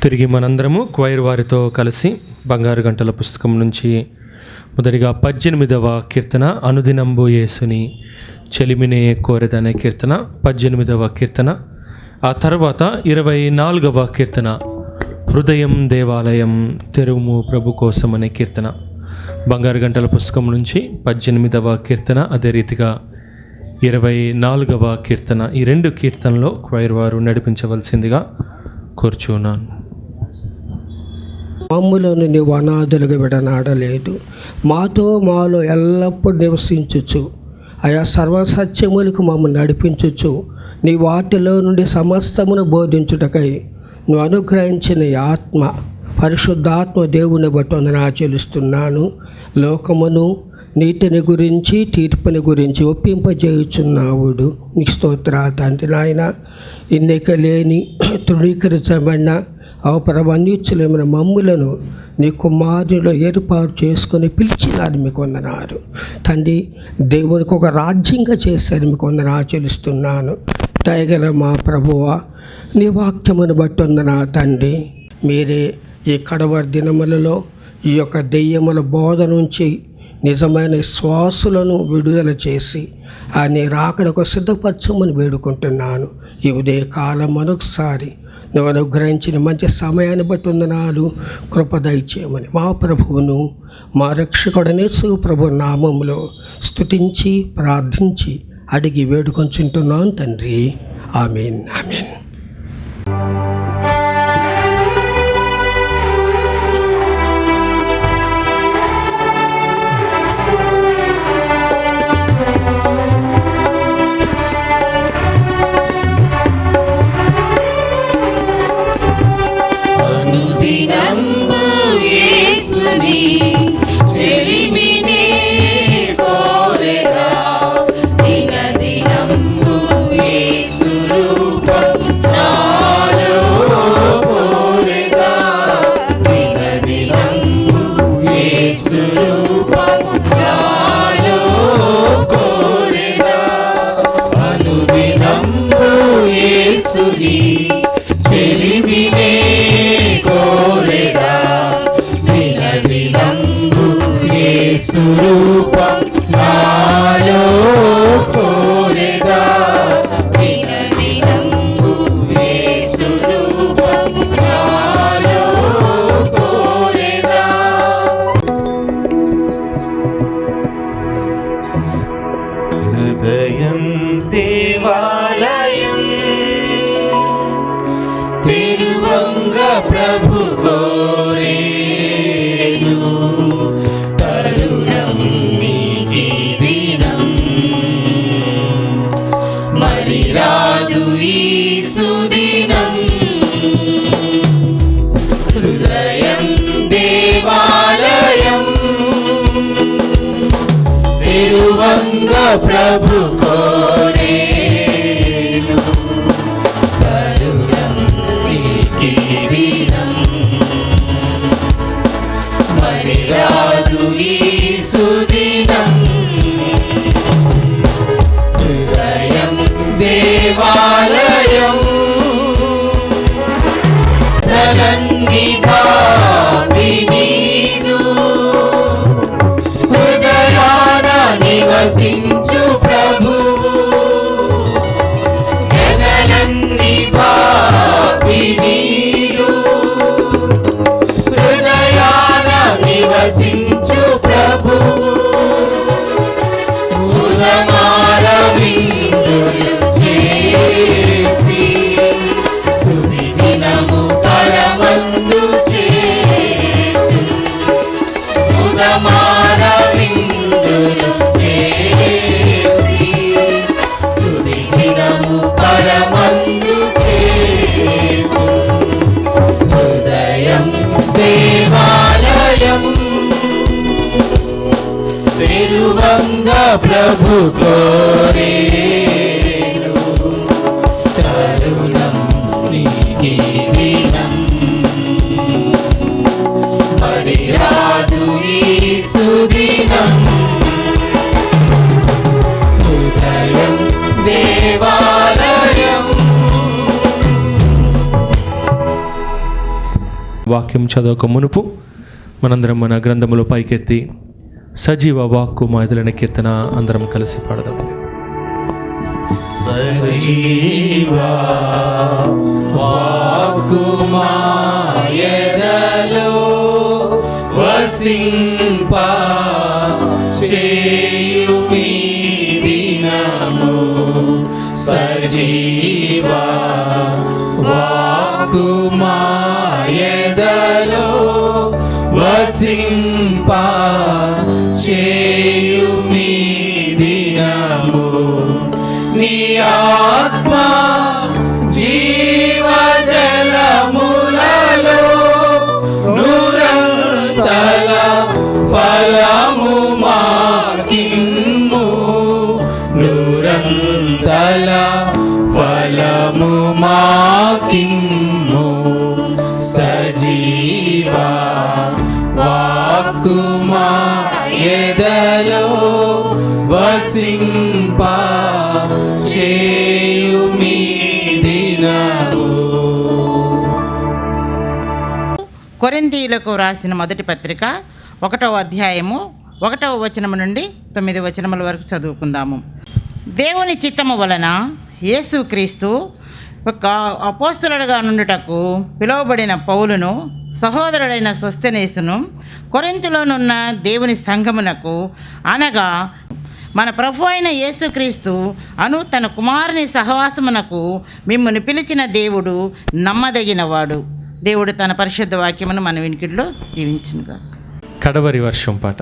తిరిగి మనందరము క్వైర్ వారితో కలిసి బంగారు గంటల పుస్తకం నుంచి మొదటిగా 18వ కీర్తన, అనుదినంబు యేసుని చెలిమినే కోరెదనే కీర్తన 18వ కీర్తన, ఆ తర్వాత 24వ కీర్తన హృదయం దేవాలయం తెరువుము ప్రభు కోసం అనే కీర్తన. బంగారు గంటల పుస్తకం నుంచి 18వ కీర్తన, అదే రీతిగా 24వ కీర్తన, ఈ రెండు కీర్తనలో క్వైర్ వారు నడిపించవలసిందిగా కోరుచున్నాను. మమ్ములను నీవు అనాథులుగా విడనాడలేదు, మాలో ఎల్లప్పుడూ నివసించుచు ఆయా సర్వసత్యములకు మమ్మల్ని నడిపించుచు నీ వాటిలో నుండి సమస్తమును బోధించుటకై నువ్వు అనుగ్రహించిన ఆత్మ, పరిశుద్ధాత్మ దేవుని బట్టి ఆచరిస్తున్నాను. లోకమును, నీతిని గురించి, తీర్పుని గురించి ఒప్పింపజేయుచున్నావుడు. నీకు స్తోత్రాలు తండ్రి. నాయన, ఎన్నిక లేని తృణీకరించబడిన అవపరమన్యుచ్చులమైన మమ్ములను నీ కుమారులు ఏర్పాటు చేసుకొని పిలిచినారు, మీకు వందనాలు తండ్రి. దేవునికి ఒక రాజ్యంగా చేశారు, మీకు వందన ఆచరిస్తున్నాను. దయగల మా ప్రభువా, నీ వాక్యమును బట్టి వందనా తండ్రి. మీరే ఈ కడవరి దినములలో ఈ యొక్క దెయ్యముల బోధ నుంచి నిజమైన శ్వాసులను విడుదల చేసి ఆ నీ రాకడకు సిద్ధపరచమని వేడుకుంటున్నాను. ఈ ఉదయ కాలం మరొకసారి నువ్వు అనుగ్రహించిన మంచి సమయాన్ని బట్టి వందనాలు. కృప దయచేయమని మా ప్రభువును, మా రక్షకుడనే ప్రభు నామములో స్తుతించి ప్రార్థించి అడిగి వేడుకొంచుంటున్నాను తండ్రి. ఆమేన్, ఆమేన్. హృదయం దేవాలయం తిరువంగ ప్రభు కోరేను, తరుణం నీకి దినం మరి రాదు ఈ సుదినం. హృదయం దేవాలయం తిరువంగ ప్రభు కోరేను, తరుణం నీకి దినం మరి రాదు ఈ సుదినం. హృదయం దేవాలయం తలన్ని పాపి నీదు, హృదయాన నివసించు ప్రభువు. జగలన్ని పాపి నీదు, హృదయాన నివసించు ప్రభువు. ఉదమాల విందులు చేసి తుది దినము పరమందు చేర్చు. ఉదమాల విందులు చేసి తుది దినము పరమందు చేర్చు. హృదయం దేవాలయం తిరువంగ ప్రభు కోరేను, తరుణం నీకి దినం మరి రాదు ఈ సుదినం. హృదయం దేవాలయం వాక్యం చదవక మునుపు మనందరం మన గ్రంథములో పైకెత్తి సజీవ వాక్కు మొదలైన కీర్తన అందరం కలిసి పాడదాం. సజీవా వాక్కు మాయదలో వసింప చేయుమి దినము. సజీవా వాక్కు మాయదలో వసింప చేయుమి దినము. నీ ఆత్మ జీవజలములలో నురంతల ఫలము మాకిమ్ము. నురంతల ఫలము మాకిమ్ము. సజీవా వాక్కు మా ఎదలో వసింప చేయుమి దినము. కొరింథీయులకు రాసిన మొదటి పత్రిక 1వ అధ్యాయము 1వ వచనము నుండి 9వ వచనముల వరకు చదువుకుందాము. దేవుని చిత్తము వలన యేసుక్రీస్తు ఒక అపోస్తలుడుగా నుండుటకు పిలువబడిన పౌలును, సహోదరుడైన సోస్తెనేసును కొరింథులోనున్న దేవుని సంఘమునకు, అనగా మన ప్రభు అయిన యేసుక్రీస్తు అను తన కుమారుని సహవాసమునకు మిమ్మును పిలిచిన దేవుడు నమ్మదగినవాడు. దేవుడు తన పరిశుద్ధ వాక్యమును మన వినికిడిలో దీవించునుగా. కడవరి వర్షం పాట.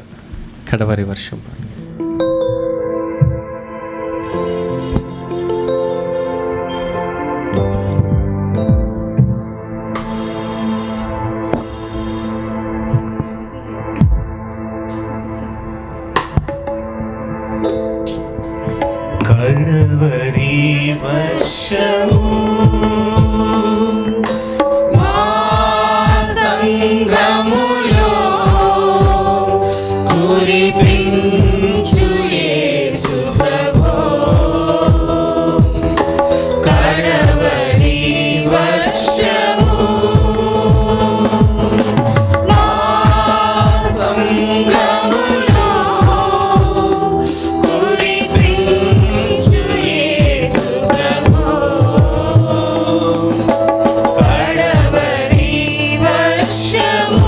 కడవరి వర్షము మా సంగములో కురిపించు యేసు ప్రభో. కడవరి వర్షము మా సంగములో కురిపించు యేసు ప్రభో. కడవరి వర్షము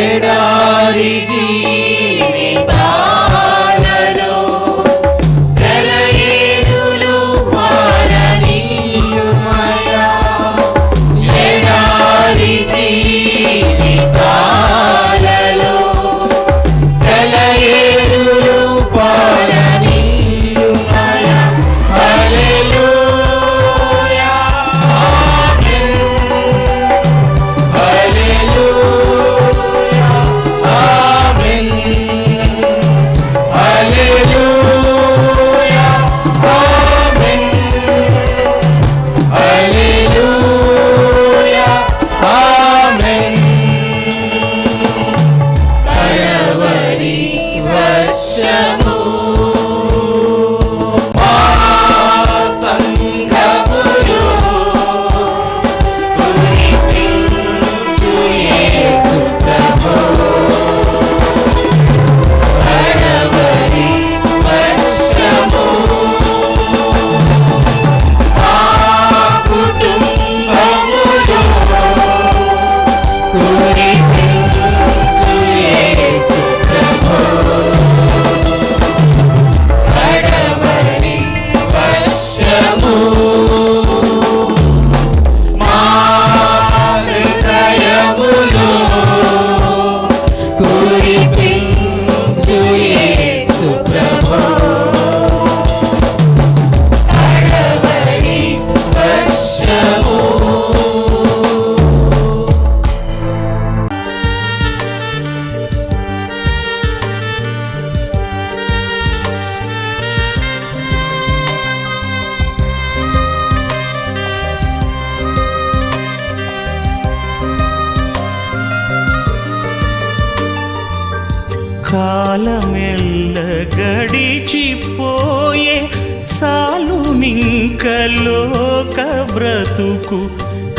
ఎడారి జీవితాలలో సెలయేరులు పారనీయుమయా. ఎడారి జీవితాలలో సెలయేరులు పారనీయుమయా. హల్లెలూయా ఆమేన్. హల్లెలూయా ఆమేన్. కాలమెల్ల గడిచిపోయే సాలు నింక లోక బ్రతుకు.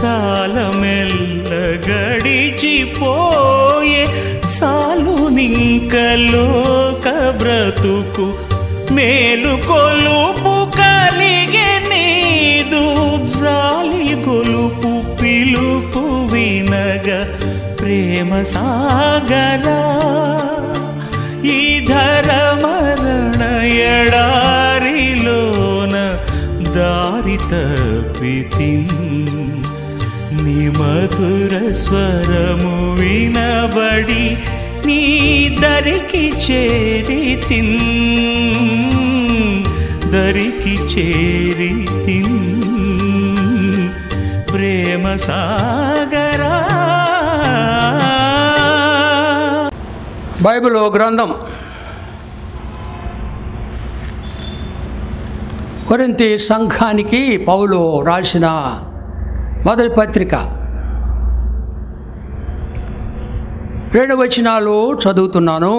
కాలమెల్ల గడిచిపోయే సాలు నింక లోక బ్రతుకు. మేలు కొలుపు కలిగే నీదు జాలి కొలుపు పిలుపు వినగ ప్రేమ సాగరా. ఈ ధరమరణ ఎడారిలోన దారి తప్పితి నీ మధుర స్వరము వినబడి నీ దరికి చేరితి దరికి చేరితి ప్రేమ సాగరా. బైబిల్ గ్రంథం కొరింథీ సంఘానికి పౌలు రాసిన మొదటి పత్రిక 2 వచనాలు చదువుతున్నాను.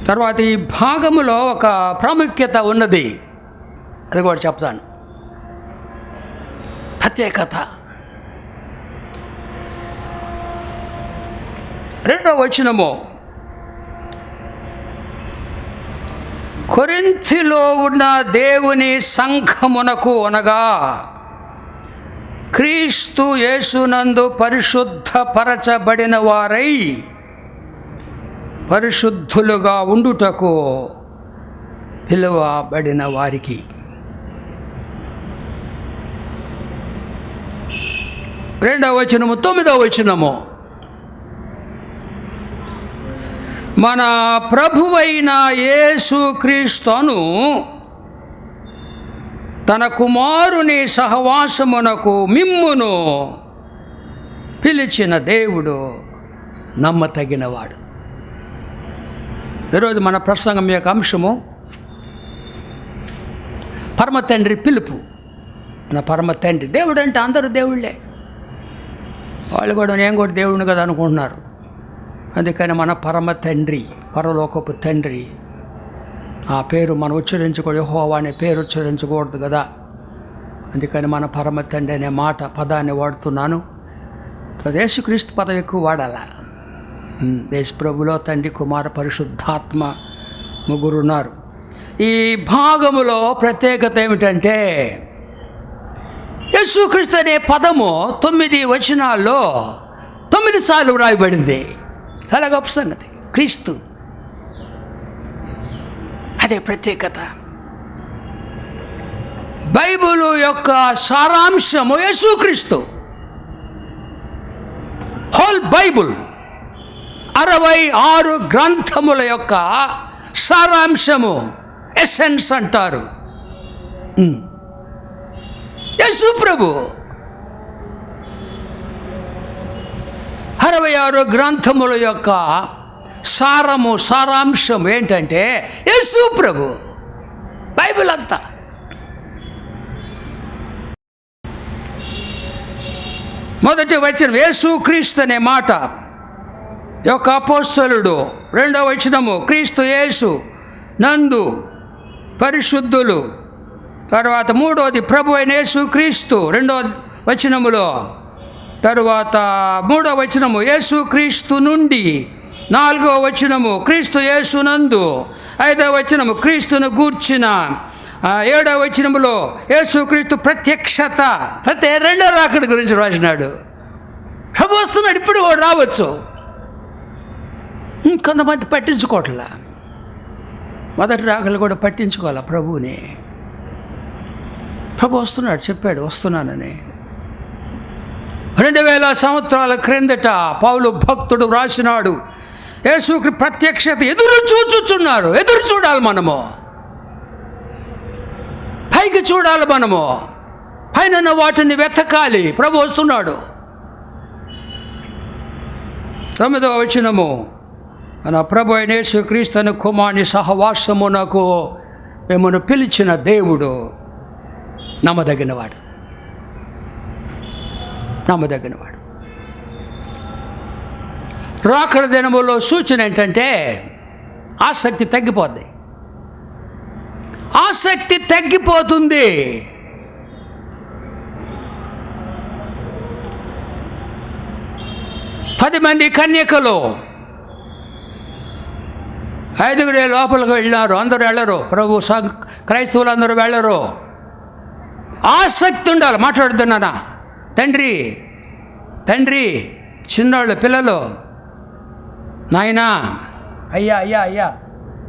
తర్వాత ఈ భాగములో ఒక ప్రాముఖ్యత ఉన్నది, అది కూడా చెప్తాను. ప్రత్యేకత. 2వ వచనము, కొరింథీలో ఉన్న దేవుని సంఘమునకు అనగా క్రీస్తు యేసునందు పరిశుద్ధపరచబడిన వారై పరిశుద్ధులుగా ఉండుటకు పిలువబడిన వారికి. రెండవ వచనము 9వ వచనము, మన ప్రభువైన యేసుక్రీస్తును తన కుమారుని సహవాసమునకు మిమ్మును పిలిచిన దేవుడు నమ్మతగినవాడు. ఈరోజు మన ప్రసంగం యొక్క అంశము పరమ తండ్రి పిలుపు. మన పరమ తండ్రి దేవుడు అంటే అందరూ దేవుళ్ళే, వాళ్ళు కూడా నేను కూడా దేవుడిని కదా అనుకుంటున్నారు. అందుకని మన పరమ తండ్రి, పరలోకపు తండ్రి, ఆ పేరు మనం ఉచ్చరించకూడదు, యెహోవా అనే పేరు ఉచ్చరించకూడదు కదా. అందుకని మన పరమ తండ్రి అనే పదాన్ని వాడుతున్నాను. యేసుక్రీస్తు పదం ఎక్కువ వాడాలా. యేసు ప్రభులో తండ్రి, కుమార, పరిశుద్ధాత్మ ముగ్గురు ఉన్నారు. ఈ భాగములో ప్రత్యేకత ఏమిటంటే యేసుక్రీస్తు అనే పదము 9 వచనాల్లో 9 సార్లు వ్రాయబడింది. చాలా గొప్ప సంగతి. క్రీస్తు, అదే ప్రత్యేకత. బైబిల్ యొక్క సారాంశము యేసుక్రీస్తు. హోల్ బైబుల్ 66 గ్రంథముల యొక్క సారాంశము, ఎసెన్స్ అంటారు. యేసు ప్రభు 66 గ్రంథముల యొక్క సారాంశం ఏంటంటే యేసు ప్రభు. బైబిల్ అంతా. మొదటి వచనం యేసుక్రీస్తు అనే మాట యొక్క అపోస్తలుడు. 2వ వచనము క్రీస్తు యేసు నందు పరిశుద్ధులు. తర్వాత 3వది ప్రభు అయిన యేసుక్రీస్తు 2వ వచనములో. తరువాత 3వ వచనము యేసుక్రీస్తు నుండి. 4వ వచనము క్రీస్తు యేసునందు. 5వ వచనము క్రీస్తును గూర్చిన. 7వ వచనములో యేసుక్రీస్తు ప్రత్యక్షత. ప్రతి రెండో రాకడ గురించి రాసినాడు. ప్రభు వస్తున్నాడు, ఇప్పుడు కూడా రావచ్చు. కొంతమంది పట్టించుకోవట్లా. మొదటి రాకలు కూడా పట్టించుకోవాలా ప్రభువుని. ప్రభు వస్తున్నాడు, చెప్పాడు వస్తున్నానని. 2000 సంవత్సరాల క్రిందట పౌలు భక్తుడు రాసినాడు, యేసుక్రీస్తు ప్రత్యక్షత ఎదురు చూచుచున్నారు. ఎదురు చూడాలి మనము, పైకి చూడాలి మనము, పైన వాటిని వెతకాలి. ప్రభు వస్తున్నాడు. 9వ వచనము, మన ప్రభు అయిన యేసుక్రీస్తు కుమారుని సహవాసమునకు మిమ్మల్ని పిలిచిన దేవుడు నమ్మదగినవాడు. రాకడ దినములో సూచన ఏంటంటే ఆసక్తి తగ్గిపోద్ది. ఆసక్తి తగ్గిపోతుంది. పది మంది కన్యకలు 5 లోపలికి వెళ్ళినారు. అందరూ వెళ్ళరు. క్రైస్తవులు అందరూ వెళ్ళరు. ఆసక్తి ఉండాలి. మాట్లాడుతున్నానా? తండ్రి చిన్నోళ్ళు పిల్లలు, నాయనా, అయ్యా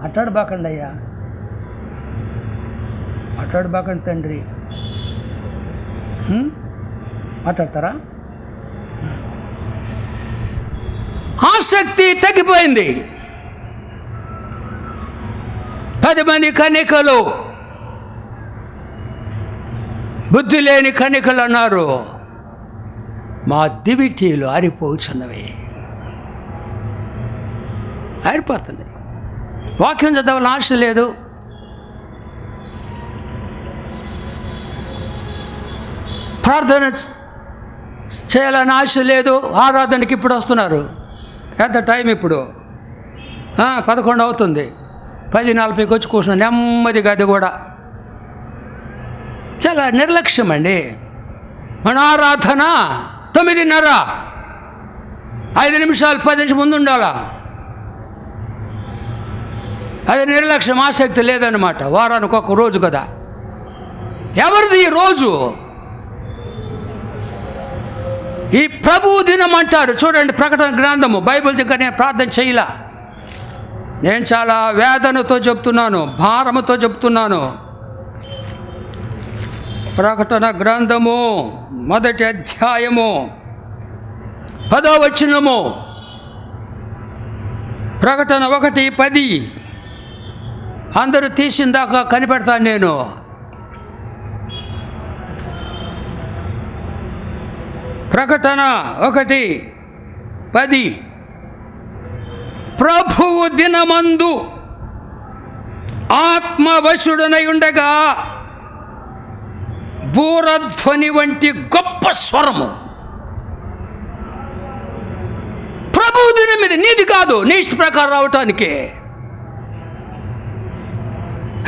మాట్లాడబాకండి, మాట్లాడబాకండి తండ్రి. మాట్లాడతారా? ఆసక్తి తగ్గిపోయింది. 10 మంది కన్యకలు, బుద్ధి లేని కన్యకలు అన్నారు, మా దివిటీలు ఆరిపోతున్నవి. ఆరిపోతుంది. వాక్యం చదవాలని ఆశ లేదు. ప్రార్థన చేయాలని ఆశ లేదు. ఆరాధనకి ఇప్పుడు వస్తున్నారు. ఎంత టైం ఇప్పుడు? 11 అవుతుంది. 10:40కి వచ్చి కూర్చున్నాను నెమ్మదిగా. అది కూడా చాలా నిర్లక్ష్యం అండి. మన ఆరాధన 9:30, 5 నిమిషాలు 10 నిమిషం ముందు ఉండాలా. అది నిర్లక్ష్యం, ఆసక్తి లేదన్నమాట. వారానికి ఒక రోజు కదా. ఎవరిది ఈ రోజు? ఈ ప్రభు దినం అంటారు చూడండి. ప్రకటన గ్రంథము, బైబిల్ దగ్గర నేను ప్రార్థన చేయలా. నేను చాలా వేదనతో చెప్తున్నాను, భారముతో చెప్తున్నాను. ప్రకటన గ్రంథము 1వ అధ్యాయము 10వ వచనము. ప్రకటన 1:10. అందరూ తీసిందాకా కనిపెడతాను నేను. ప్రకటన 1:10. ప్రభువు దినమందు ఆత్మవశుడనై ఉండగా బూరధ్వని వంటి గొప్ప స్వరము. ప్రభువు దినం మీద నీది కాదు, నీ ఇష్ట ప్రకారం రావటానికి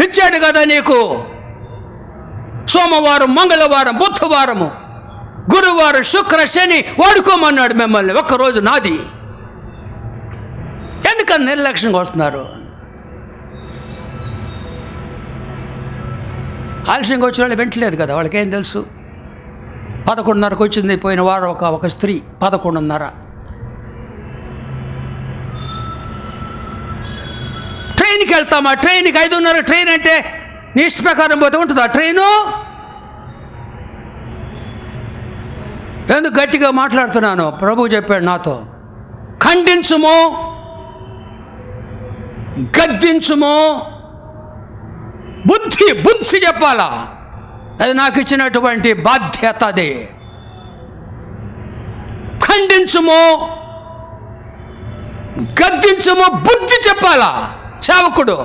ఇచ్చాడు కదా నీకు. సోమవారం, మంగళవారం, బుధవారము, గురువారం, శుక్ర, శని వాడుకోమన్నాడు మిమ్మల్ని. ఒక్కరోజు నాది. ఎందుకని నిర్లక్ష్యంగా వస్తున్నారు? ఆలస్యంగా వచ్చిన వాళ్ళు వెంటలేదు కదా, వాళ్ళకేం తెలుసు. 11:30కి వచ్చింది పోయిన వారం ఒక స్త్రీ. 11:30. ట్రైన్కి వెళ్తామా? ట్రైన్కి 5:30 ట్రైన్ అంటే నీ ఇష్ట ప్రకారం పోతే ఉంటుందా ట్రైను? ఎందుకు గట్టిగా మాట్లాడుతున్నాను? ప్రభువు చెప్పాడు నాతో, ఖండించుము, గద్దించుము, బుద్ధి చెప్పాలా. అది నాకు ఇచ్చినటువంటి బాధ్యత. అది ఖండించుము, గద్దించుము, బుద్ధి చెప్పాలా సేవకుడు.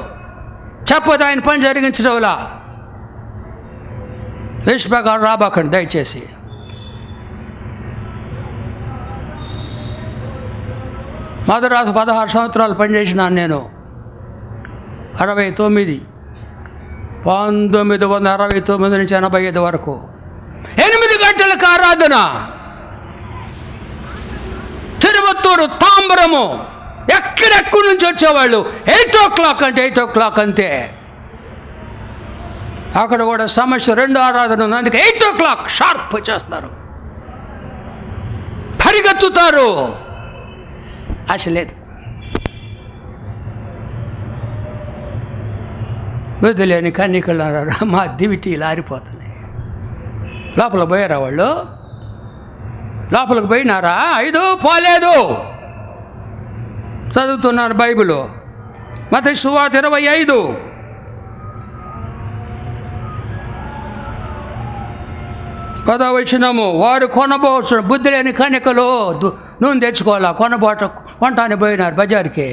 చెప్పదు ఆయన పని జరిగించడం వల్ల. విశ్వగారు రాబాకండి దయచేసి. మధురాసు 16 సంవత్సరాలు పనిచేసినాను నేను. 69, 1969 నుంచి 85 వరకు 8 గంటలకు ఆరాధన. తిరువత్తూరు, తాంబరము, ఎక్కడెక్కడి నుంచి వచ్చేవాళ్ళు. 8 o'clock అంటే 8 o'clock అంతే. అక్కడ కూడా సమస్య, 2 ఆరాధన ఉంది, అందుకే 8 o'clock షార్ప్ చేస్తారు. పరిగెత్తుతారు. ఆశ లేదు. వదిలేని కన్నికలు మా దివిటీలు ఆరిపోతున్నాయి. లోపల పోయారా వాళ్ళు? లోపలికి పోయినారా? 5 పోలేదు. చదువుతున్నాను బైబిల్. మత్తయి సువార్త 25. పదవచనము. వారు కొనబోచు బుద్ధి లేని కన్యకలు నూనె తెచ్చుకోవాలా, కొంటాన్ని పోయినారు బజార్కి.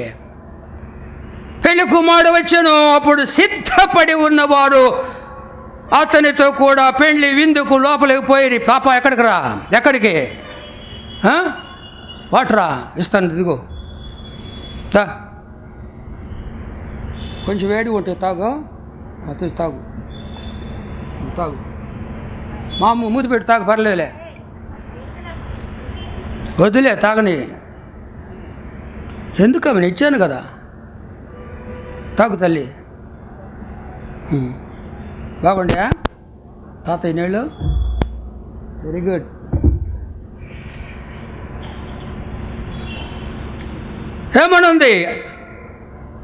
పెళ్లి కుమారుడు వచ్చాను. అప్పుడు సిద్ధపడి ఉన్నవారు అతనితో కూడా పెళ్లి విందుకు లోపలికి పోయి. పాప ఎక్కడికి రా? ఎక్కడికి? వాటరా ఇస్తాను, ఇదిగో తా కొంచెం వేడి ఉంటే తాగు, అది తాగు తాగు, మా మూతి పెట్టి తాగు, పర్లేదులే, వదిలే తాగని. ఎందుకమ్మా నేను ఇచ్చాను కదా, తాగు తల్లి. బాగుండే తాతయ్య నీళ్ళు, వెరీ గుడ్. ఏమనుంది?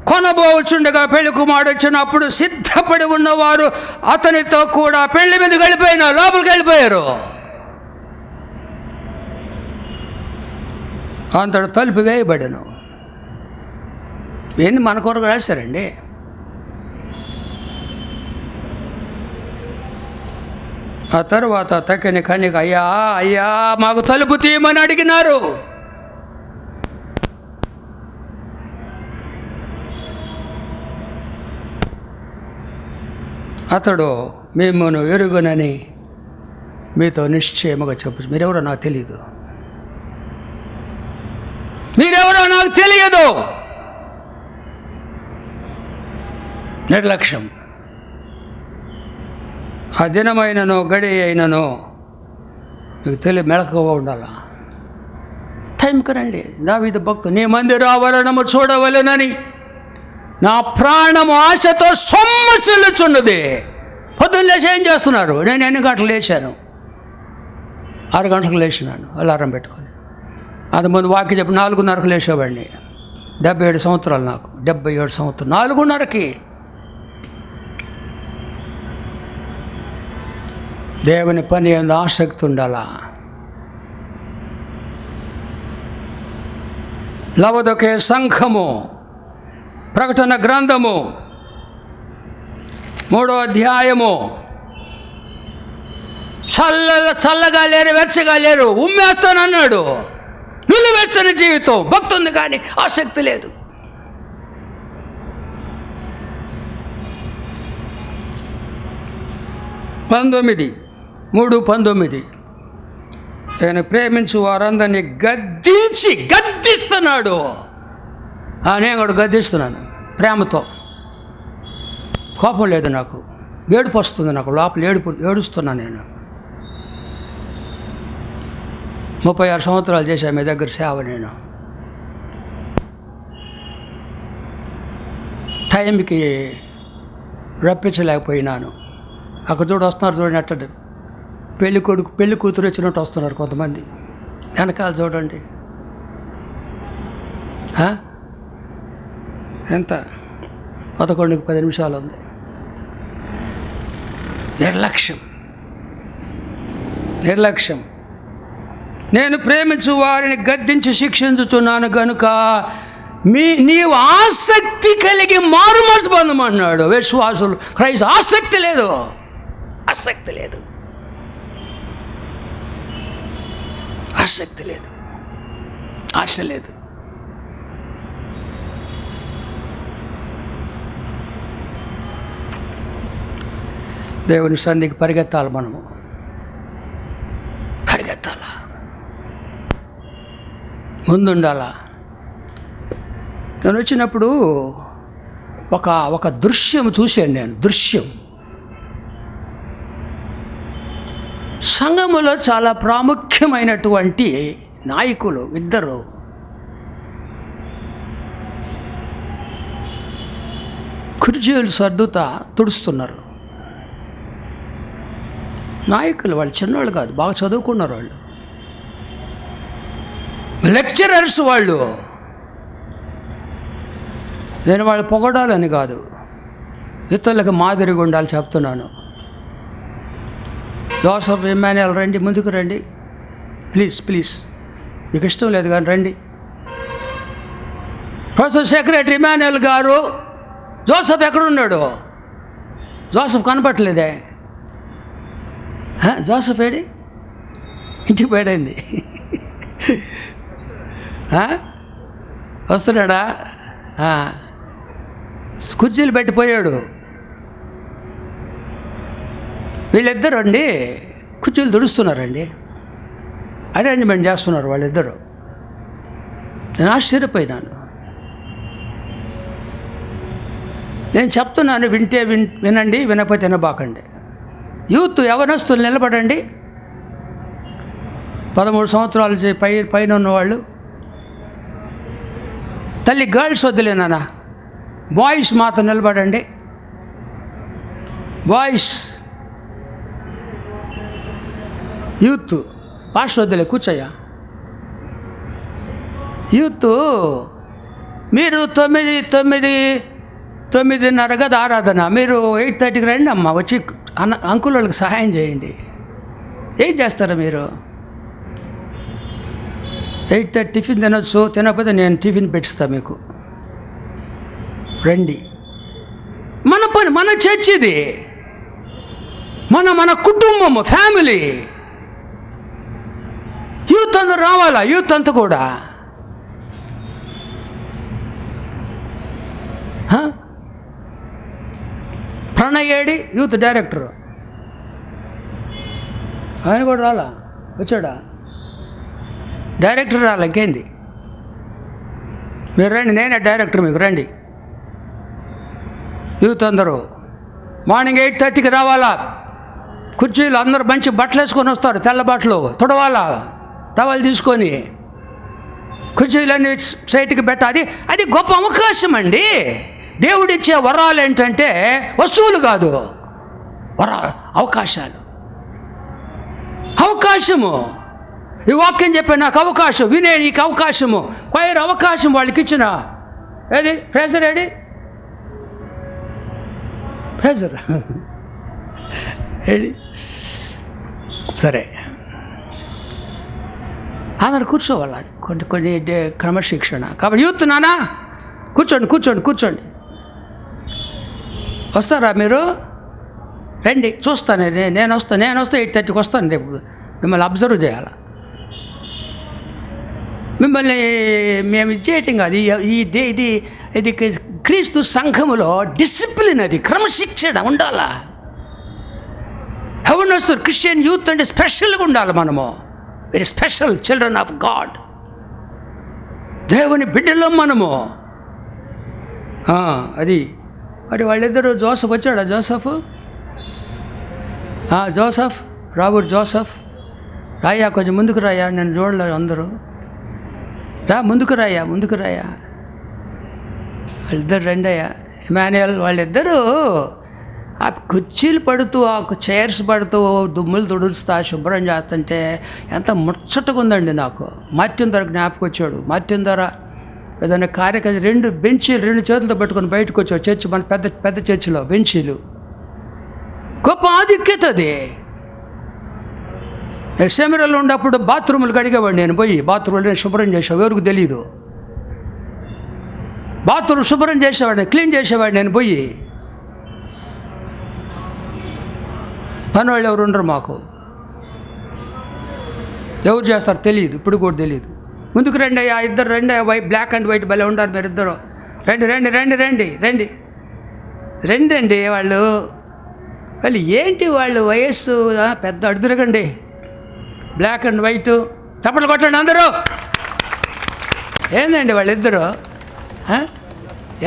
కొనబోచుండగా పెళ్లి కుమారుడు వచ్చినప్పుడు సిద్ధపడి ఉన్నవారు అతనితో కూడా పెళ్లి మీద వెళ్ళిపోయినారు, లోపలికి వెళ్ళిపోయారు. అంతటి తలుపు వేయబడను. ఏంది మన కొరకు రాశారండి. ఆ తర్వాత తక్కిన కన్యక, అయ్యా అయ్యా మాకు తలుపు తీయమని అడిగినారు. అతడు మిమ్మల్ని ఎరుగునని మీతో నిశ్చయముగా చెప్పు. మీరెవరో నాకు తెలియదు, మీరెవరో నాకు తెలియదు. నిర్లక్ష్యం. ఆ దినమైనను గడి అయినను మీకు మెళకువగా ఉండాలా. టైంకి రండి. దావీదు భక్తుడు, నీ మందిర ఆవరణము చూడవలెనని నా ప్రాణము ఆశతో సొమ్మసిల్లుచున్నది. పొద్దున్న లేచి ఏం చేస్తున్నారు? నేను ఎన్ని గంటలు లేచాను? 6 గంటలకు లేచినాను అలారం పెట్టుకొని. అంతకుముందు వాక్యం చెప్పి 4:30కు లేచేవాడిని. 77 సంవత్సరాలు నాకు, 77 సంవత్సరాలు 4:30కి. దేవుని పని ఎందు ఆసక్తి ఉండాలా. లవదొకే సంఘము, ప్రకటన గ్రంథము 3వ అధ్యాయము. చల్లగా లేరు, వెచ్చగా లేరు, ఉమ్మేస్తానన్నాడు. నిలువెచ్చని జీవితం భక్తుంది, కానీ ఆసక్తి లేదు. పంతొమ్మిది 3:19 ఆయన ప్రేమించు వారందరినీ గద్దిస్తున్నాడు. నేను కూడా గద్దిస్తున్నాను ప్రేమతో. కోపం లేదు నాకు, ఏడుపు వస్తుంది నాకు, లోపల ఏడుస్తున్నాను నేను. 36 సంవత్సరాలు చేశాను మీ దగ్గర సేవ. నేను టైంకి రప్పించలేకపోయినాను. అక్కడ వస్తున్నారు చూడండి, అట్ట పెళ్లి కూతురు వచ్చినట్టు వస్తున్నారు కొంతమంది. వెనకాల చూడండి. ఎంత 11కి 10 నిమిషాలు ఉంది. నిర్లక్ష్యం. నేను ప్రేమించు వారిని గద్దించి శిక్షించుచున్నాను కనుక నీవు ఆసక్తి కలిగి మారు మనసు పొందమన్నాడు. విశ్వాసులు క్రైస్తవ ఆసక్తి లేదు, ఆశ లేదు. దేవుని సన్నిధికి పరిగెత్తాలి, మనము పరిగెత్తాలా, ముందుండాలా. నేను వచ్చినప్పుడు ఒక దృశ్యం చూశాను. నేను సంఘములో చాలా ప్రాముఖ్యమైనటువంటి నాయకులు ఇద్దరు కుర్చీలు సర్దుతా తుడుస్తున్నారు. నాయకులు వాళ్ళు చిన్నవాళ్ళు కాదు, బాగా చదువుకున్నారు వాళ్ళు, లెక్చరర్స్ వాళ్ళు. నేను వాళ్ళు పొగడాలని కాదు, ఇతరులకు మాదిరిగా ఉండాలి చెప్తున్నాను. జోసెఫ్ ఇమ్మాన్యుయల్ రండి, ముందుకు రండి ప్లీజ్. మీకు ఇష్టం లేదు కానీ రండి. ప్రొఫెసర్ సెక్రటరీ ఇమ్మాన్యుయల్ గారు, జోసెఫ్ ఎక్కడున్నాడు? జోసెఫ్ కనపట్లేదే. జోసెఫ్ ఏడి? ఇంటికి పోయాడైంది. వస్తున్నాడా? కుర్చీలు పెట్టిపోయాడు. వీళ్ళిద్దరు అండి కుర్చీలు తుడుస్తున్నారండి, అరేంజ్మెంట్ చేస్తున్నారు వాళ్ళిద్దరు. నేను ఆశ్చర్యపోయినాను. నేను చెప్తున్నాను, వింటే వినండి, వినకపోతే వినబాకండి. యూత్ యవనస్తులు నిలబడండి. 13 సంవత్సరాలు పైన ఉన్నవాళ్ళు. తల్లి గర్ల్స్ వద్దులేనా, బాయ్స్ మాత్రం నిలబడండి. బాయ్స్, యూత్, పాస్టర్ వద్దులే, కూర్చోయ్యా. యూత్ మీరు 9:30 కదా ఆరాధన, మీరు 8:30కి రండి అమ్మ, వచ్చి అంకుల్ వాళ్ళకి సహాయం చేయండి. ఏం చేస్తారా మీరు? 8:30 టిఫిన్ తినొచ్చు, తినకపోతే నేను టిఫిన్ పెట్టిస్తా మీకు. రండి. మన పని, మన చర్చిది, మన కుటుంబము, ఫ్యామిలీ. యూత్ అందరూ రావాలా, యూత్ అంతా కూడా. ప్రణయ్ ఏడి, యూత్ డైరెక్టర్, ఆయన కూడా రాలా, వచ్చాడా? డైరెక్టర్ రాలా, ఇంకేంది? మీరు రండి, నేనే డైరెక్టర్, మీకు రండి. యూత్ అందరూ మార్నింగ్ 8:30కి రావాలా. కుర్చీలు అందరూ మంచి బట్టలు వేసుకొని వస్తారు, తెల్ల బట్టలు, తుడవాలా, టవల్ తీసుకొని కుర్చీలన్నీ సైట్కి పెట్టాలి. అది గొప్ప అవకాశం అండి. దేవుడిచ్చే వరాలు ఏంటంటే వస్తువులు కాదు, అవకాశము. ఈ వాక్యం చెప్పే నాకు అవకాశం, వినే నీకు అవకాశము, క్వైర్ అవకాశం వాళ్ళకి ఇచ్చిన. ఏది ఫ్రేజర్, ఏడి ఫ్రేజర్ ఏడి? సరే, అందరు కూర్చోవాలా, కొన్ని క్రమశిక్షణ. కాబట్టి యూత్ నానా కూర్చోండి. వస్తారా మీరు? రండి, చూస్తాను. నేను వస్తాను 8:30కి వస్తాను. రేపు మిమ్మల్ని అబ్జర్వ్ చేయాలి. మిమ్మల్ని మేము చేయటం కాదు. ఇది క్రీస్తు సంఘములో డిసిప్లిన్, అది క్రమశిక్షణ ఉండాలా. యవనస్తులు, క్రిస్టియన్ యూత్ అంటే స్పెషల్గా ఉండాలి. మనము very special children of God, దేవుని బిడ్డలో మనము. అది మరి వాళ్ళిద్దరూ, జోసఫ్ వచ్చాడా? జోసఫ్ రాబర్ట్ జోసఫ్, రాయ్యా, కొంచెం ముందుకు రాయ్యా, నేను చూడలేదు. అందరూ ముందుకు రాయ్యా. వాళ్ళిద్దరు రెండయ్యా. ఇమాన్యుయల్, వాళ్ళిద్దరూ ఆ కుర్చీలు పడుతూ, ఆ చైర్స్ పడుతూ, దుమ్ములు తుడుస్తా, శుభ్రం చేస్తుంటే ఎంత ముచ్చటగా ఉందండి నాకు. మార్టిన్ ధర జ్ఞాపకం వచ్చాడు. మార్టిన్ ధర ఏదైనా కార్యక్రమం 2 బెంచీలు 2 చేతులతో పట్టుకొని బయటకు వచ్చాడు. చర్చి, మన పెద్ద చర్చిలో బెంచీలు, గొప్ప ఆధిక్యత అది. సెమినార్లో ఉన్నప్పుడు బాత్రూములు కడిగేవాడు, నేను పోయి బాత్రూములు శుభ్రం చేసేవాడు, ఎవరికి తెలియదు. బాత్రూమ్ శుభ్రం చేసేవాడు, క్లీన్ చేసేవాడు నేను పోయి. పనివాళ్ళు ఎవరు ఉండరు మాకు, ఎవరు చేస్తారు తెలియదు, ఇప్పుడు కూడా తెలియదు. ముందుకు రండి అయ్యా, ఇద్దరు రండి అయ్యా, బ్లాక్ అండ్ వైట్ భలే ఉంటారు మీరు ఇద్దరు. రండి అండి. వాళ్ళు ఏంటి, వాళ్ళు వయస్సు పెద్ద అడుగురగండి, బ్లాక్ అండ్ వైట్. చప్పట్లు కొట్టండి అందరూ. ఏందండి వాళ్ళిద్దరు,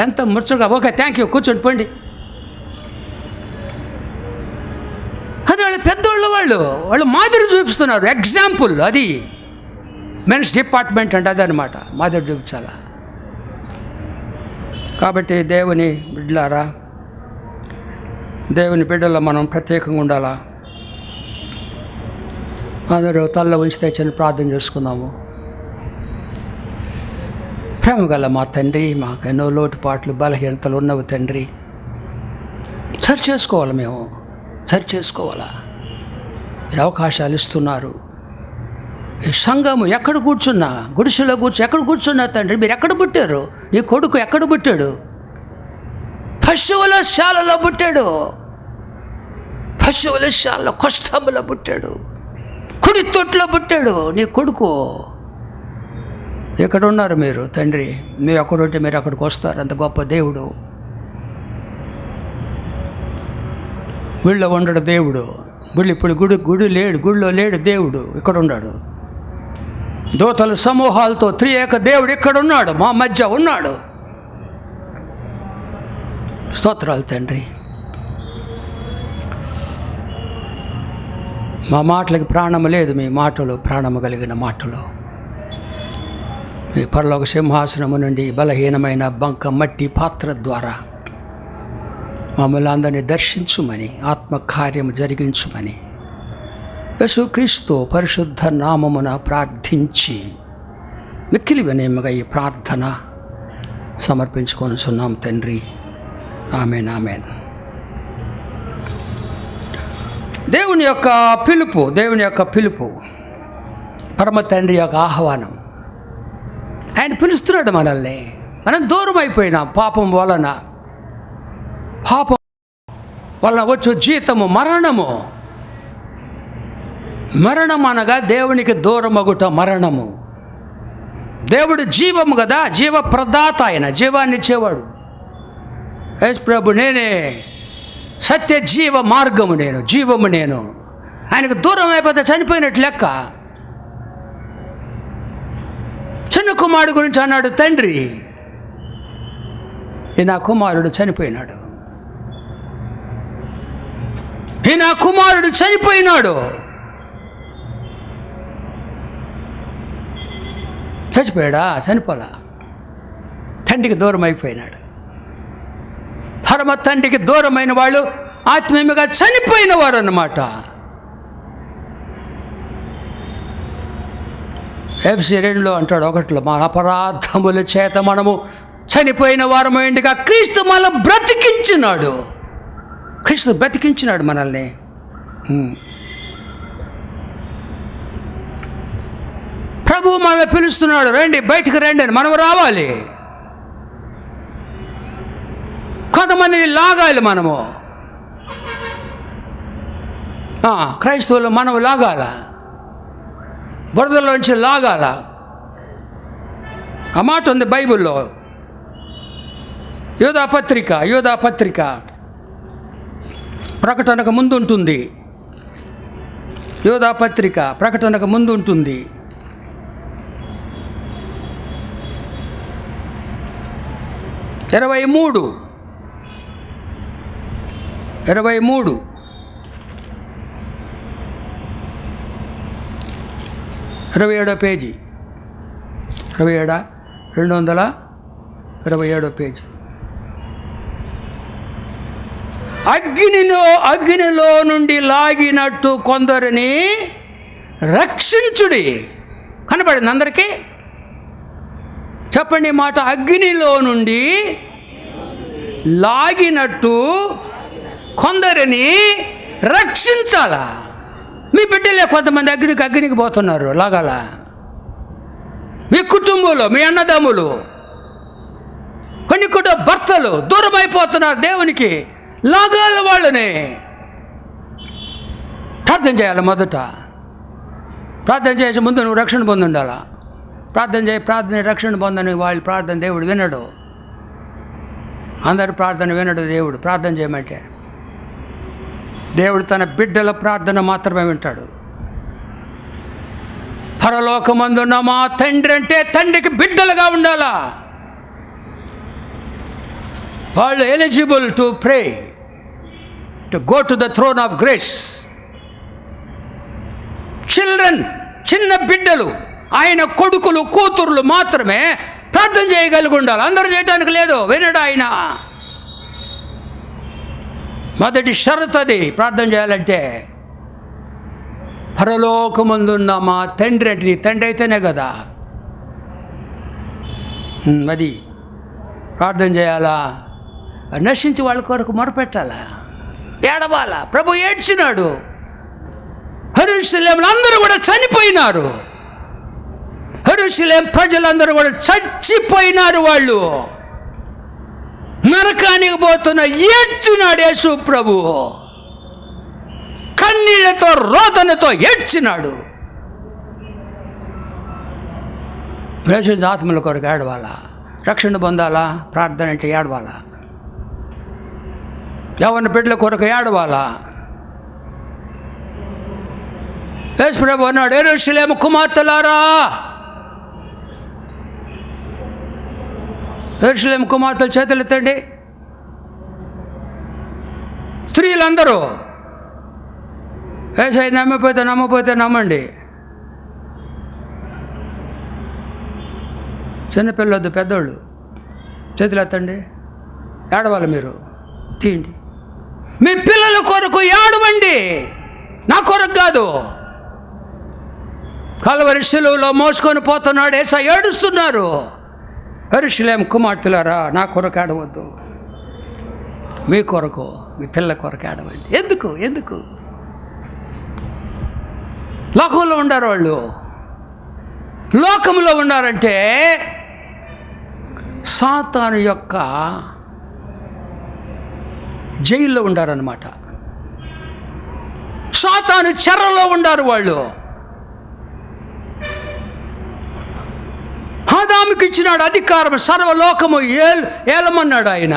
ఎంత ముచ్చగా. ఓకే, థ్యాంక్ యూ, కూర్చోండి పోండి. అది వాళ్ళు పెద్దవాళ్ళు, వాళ్ళు మాదిరి చూపిస్తున్నారు, ఎగ్జాంపుల్. అది మెన్స్ డిపార్ట్మెంట్ అంటే అదనమాట, మాదిరి చూపించాలా. కాబట్టి దేవుని బిడ్డలారా, దేవుని బిడ్డల్లో మనం ప్రత్యేకంగా ఉండాలా. అందరూ తల్ల ఉంచి తెచ్చని ప్రార్థన చేసుకుందాము. ప్రేమ గల మా తండ్రి, మాకు ఎన్నో లోటుపాట్లు, బలహీనతలు ఉన్నవి తండ్రి. సరి చేసుకోవాలి, మేము సరి చేసుకోవాలా. మీరు అవకాశాలు ఇస్తున్నారు. ఈ సంఘము ఎక్కడ కూర్చున్నా, గుడిసెలో ఎక్కడ కూర్చున్నా తండ్రి, మీరు ఎక్కడ పుట్టారు? నీ కొడుకు ఎక్కడ పుట్టాడు? పశువుల శాలలో పుట్టాడు, పశువుల శాలలో కష్టంలో పుట్టాడు, కుడి తొట్లో పుట్టాడు నీ కొడుకు. ఎక్కడ ఉన్నారు మీరు తండ్రి? మీరు ఎక్కడుంటే మీరు అక్కడికి వస్తారు. అంత గొప్ప దేవుడు. గుడిలో ఉండడు దేవుడు. ఇప్పుడు గుడిలో లేడు దేవుడు, ఇక్కడ ఉన్నాడు. దూతల సమూహాలతో త్రియేక దేవుడు ఇక్కడ ఉన్నాడు, మా మధ్య ఉన్నాడు. స్తోత్రాలు తండ్రి. మా మాటలకి ప్రాణము లేదు, మీ మాటలు ప్రాణము కలిగిన మాటలు. మీ పరలోక సింహాసనము నుండి బలహీనమైన బంక మట్టి పాత్ర ద్వారా మమ్మల్ని అందరినీ దర్శించుమని, ఆత్మకార్యము జరిగించుమని యేసుక్రీస్తు పరిశుద్ధ నామమున ప్రార్థించి మిక్కిలి వినయముగా ఈ ప్రార్థన సమర్పించుకొనుచున్నాం తండ్రి. ఆమేన్, ఆమేన్. దేవుని యొక్క పిలుపు, పరమ తండ్రి యొక్క ఆహ్వానం. ఆయన పిలుస్తున్నాడు మనల్ని. మనం దూరం అయిపోయినాం పాపం వలన వచ్చే జీతము మరణం అనగా దేవునికి దూరమగుట మరణము. దేవుడు జీవము కదా, జీవ ప్రదాత, ఆయన జీవాన్ని ఇచ్చేవాడు. యేసు ప్రభు, నేనే సత్య జీవ మార్గము, నేను జీవము, నేను. ఆయనకు దూరం అయిపోతే చనిపోయినట్టు లెక్క. చిన్న కుమారుడు గురించి అన్నాడు తండ్రి, ఈ నా కుమారుడు చనిపోయినాడు, ఈ నా కుమారుడు చనిపోయినాడు. చచ్చిపోయాడా? చనిపోలా. తండ్రికి దూరం అయిపోయినాడు. పరమ తండ్రికి దూరమైన వాళ్ళు ఆత్మీయంగా చనిపోయిన వారు అన్నమాట. ఎఫ్సి 2 అంటాడు 1, మన అపరాధముల చేత మనము చనిపోయిన వారము ఎండుగా క్రీస్తు మనం బ్రతికించినాడు. క్రీస్తు బ్రతికించినాడు మనల్ని. ప్రభు మనల్ని పిలుస్తున్నాడు, రండి, బయటికి రండి అని. మనం రావాలి. కొంతమంది లాగాలి. మనము క్రైస్తవులు మనం లాగాల, బురదలోంచి లాగాల. ఆ మాట ఉంది బైబిల్లో. యోధా పత్రిక ప్రకటనకు ముందు ఉంటుంది. యోధా పత్రిక ప్రకటనకు ముందు ఉంటుంది. 23 27వ పేజీ, 227వ పేజీ. అగ్నిలో నుండి లాగినట్టు కొందరిని రక్షించుడి. కనబడింది అందరికీ? చెప్పండి మాట. అగ్నిలో నుండి లాగినట్టు కొందరిని రక్షించాలా? మీ బిడ్డలే కొంతమంది అగ్నికి పోతున్నారు, లాగాల. మీ కుటుంబంలో మీ అన్నదమ్ములు, కొన్ని కూడా భర్తలు దూరం అయిపోతున్నారు దేవునికి, లాగాల. వాళ్ళని ప్రార్థన చేయాలి. మొదట ప్రార్థన చేసే ముందు నువ్వు రక్షణ పొంది ఉండాలా. ప్రార్థన రక్షణ పొందని వాళ్ళ ప్రార్థన దేవుడు వినడు. అందరి ప్రార్థన వినడు దేవుడు. ప్రార్థన చేయమంటే దేవుడు తన బిడ్డల ప్రార్థన మాత్రమే వింటాడు. పరలోకమందున్న మా తండ్రి అంటే తండ్రికి బిడ్డలుగా ఉండాలా. వాళ్ళు eligible to pray, to go to the throne of grace. Children, చిన్న బిడ్డలు, ఆయన కొడుకులు కూతుర్లు మాత్రమే ప్రార్థన చేయగలిగి ఉండాలి. అందరూ చేయటానికి లేదు. వినడు ఆయన. మొదటి షరతు అది. ప్రార్థన చేయాలంటే పరలోకమందున్న మా తండ్రి అంటే నీ తండ్రి అయితేనే కదా. అది ప్రార్థన చేయాలా. నశించి వాళ్ళ కొరకు మొరపెట్టాలా, ఏడవాలా. ప్రభు ఏడ్చినాడు. యెరూషలేములో అందరూ కూడా చనిపోయినారు. యెరూషలేం ప్రజలందరూ కూడా చచ్చిపోయినారు. వాళ్ళు నరకానికి పోతున్న ఏడ్చినాడు యేసు ప్రభు. కన్నీళ్లతో రోదనతో ఏడ్చినాడు. పరిశుద్ధ ఆత్మల కొరకు ఏడవాలా. రక్షణ పొందాలా. ప్రార్థన అంటే ఏడవాలా. యవ్వన బిడ్డల కొరకు ఏడవాలా. యేసు ప్రభు అన్నాడు, యెరూషలేము కుమార్తెలారా, యెరూషలేము కుమార్తెలు చేతులు ఎత్తండి. స్త్రీలందరూ ఏసై నమ్మపోతే నమ్మండి. చిన్నపిల్లొద్దు, పెద్దోళ్ళు చేతులు ఎత్తండి. ఏడవాలి, మీరు తీయండి. మీ పిల్లల కొరకు ఏడవండి, నా కొరకు కాదు. కల్వరి శిలువలో మోసుకొని పోతున్నాడు యేసయ్య, ఏడుస్తున్నారు. యెరూషలేము కుమార్తెలారా, నా కొరకు ఏడవద్దు, మీ కొరకు, మీ పిల్లల కొరకు ఏడవండి. ఎందుకు లోకంలో ఉండారు వాళ్ళు. లోకంలో ఉన్నారంటే సాతాను యొక్క జైల్లో ఉండారన్నమాట. సాతాను చెరలో ఉండారు వాళ్ళు. ఆదాముకి ఇచ్చినాడు అధికారం, సర్వలోకము ఏలమన్నాడు, ఆయన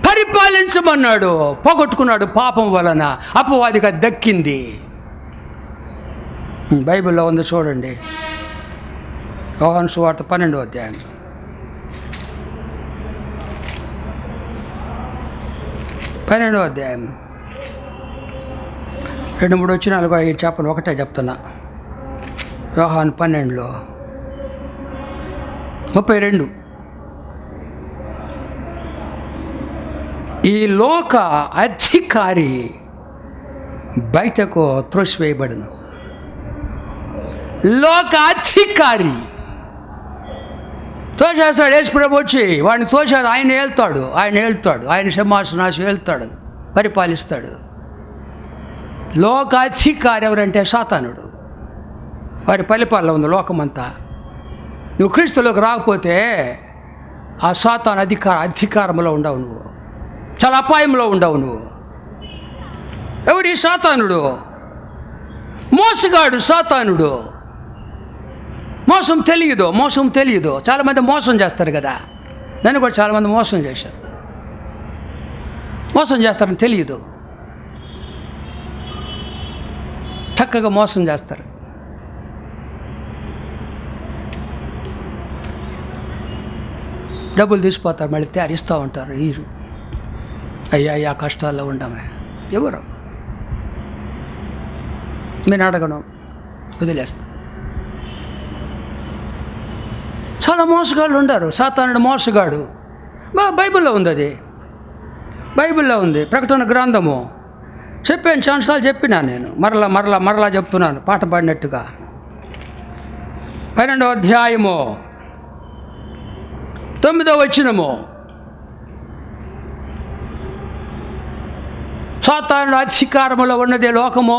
పరిపాలించమన్నాడు. పోగొట్టుకున్నాడు పాపం వలన, అపవాదిగా దక్కింది. బైబిల్లో ఉంది చూడండి, యోహాను సువార్త 12వ అధ్యాయం. 12వ అధ్యాయం 2-3 వచనాలు కూడా చెప్పను, ఒకటే చెప్తున్నా. యోహాను 12లో 32. ఈ లోక అధికారి బయటకు త్రోసివేయబడును. లోక అధికారి తోసేస్తాడు. యేసు ప్రభు వచ్చి వాడిని తోసాడు. ఆయన వెళ్తాడు, ఆయన సింహాసనాశి వెళ్తాడు, పరిపాలిస్తాడు. లోక అధికారి ఎవరంటే సాతానుడు. వారి పరిపాలన ఉంది లోకమంతా. నువ్వు క్రీస్తులోకి రాకపోతే ఆ సాతాను అధికారంలో ఉండవు, నువ్వు చాలా అపాయంలో ఉండవు. నువ్వు ఎవరి సాతానుడు? మోసగాడు సాతానుడు. మోసం తెలియదు. చాలామంది మోసం చేస్తారు కదా, నన్ను కూడా చాలామంది మోసం చేశారు. మోసం చేస్తారని తెలియదు, చక్కగా మోసం చేస్తారు. డబ్బులు తీసిపోతారు, మళ్ళీ తయారిస్తూ ఉంటారు. అయ్యా కష్టాల్లో ఉండమే. ఎవరు నేను అడగను, వదిలేస్తా. చాలా మోసగాళ్ళు ఉండరు. సాతానుడు మోసగాడు. బైబిల్లో ఉంది, అది బైబిల్లో ఉంది. ప్రకటన గ్రంథము చెప్పాను, చాలాసార్లు చెప్పినా నేను, మరలా చెప్తున్నాను పాట పాడినట్టుగా. 12వ అధ్యాయము 9వ వచనము. సాతానుడు అధికారములో ఉన్నదే లోకము.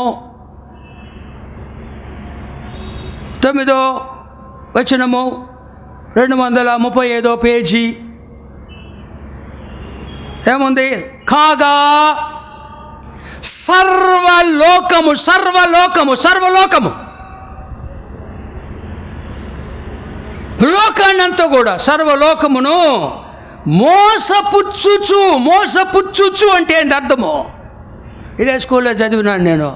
9వ వచనము 235వ పేజీ ఏముంది? కాగా సర్వలోకము లోకాన్నంతా కూడా, సర్వలోకమును మోసపుచ్చుచు అంటే ఏంటి అర్థము? ఇదే స్కూల్లో చదివినాను నేను.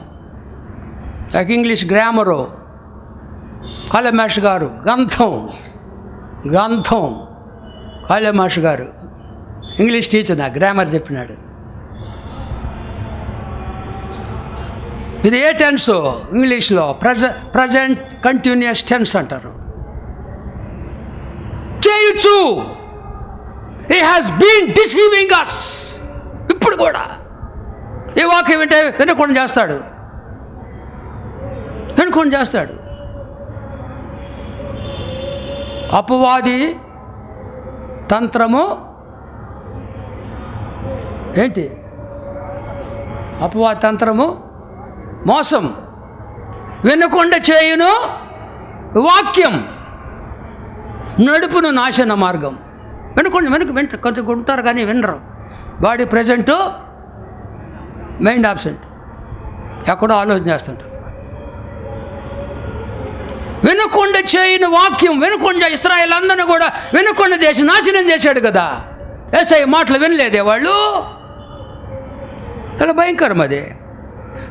నాకు ఇంగ్లీష్ గ్రామరు కాళే మాస్టర్ గారు, గంధం కాళే మాస్టర్ గారు ఇంగ్లీష్ టీచర్, నాకు గ్రామర్ చెప్పినాడు. ఇది ఏ టెన్స్ ఇంగ్లీష్లో? ప్రజెంట్ కంటిన్యూస్ టెన్స్ అంటారు. చేయొచ్చు. హీ హాస్ బీన్ డిసీవింగ్ అస్. ఇప్పుడు కూడా ఈ వాక్యం వింటే వినకుండా చేస్తాడు. అపవాది తంత్రము ఏంటి? అపవాది తంత్రము మోసం. వినకుండా చేయును వాక్యం నడుపును నాశన మార్గం. వెనుక కొంచెం కొడతారు కానీ వినరు. బాడీ ప్రజెంటు, మైండ్ ఆబ్సెంట్, ఎక్కడో ఆలోచన చేస్తుంటారు. వినకుండా చేయని వాక్యం, వినకుండా ఇశ్రాయేలు అందరినీ కూడా వినకుండా చేసి నాశనం చేశాడు కదా. యేసయ్య మాటలు వినలేదే వాళ్ళు. చాలా భయంకరం అది.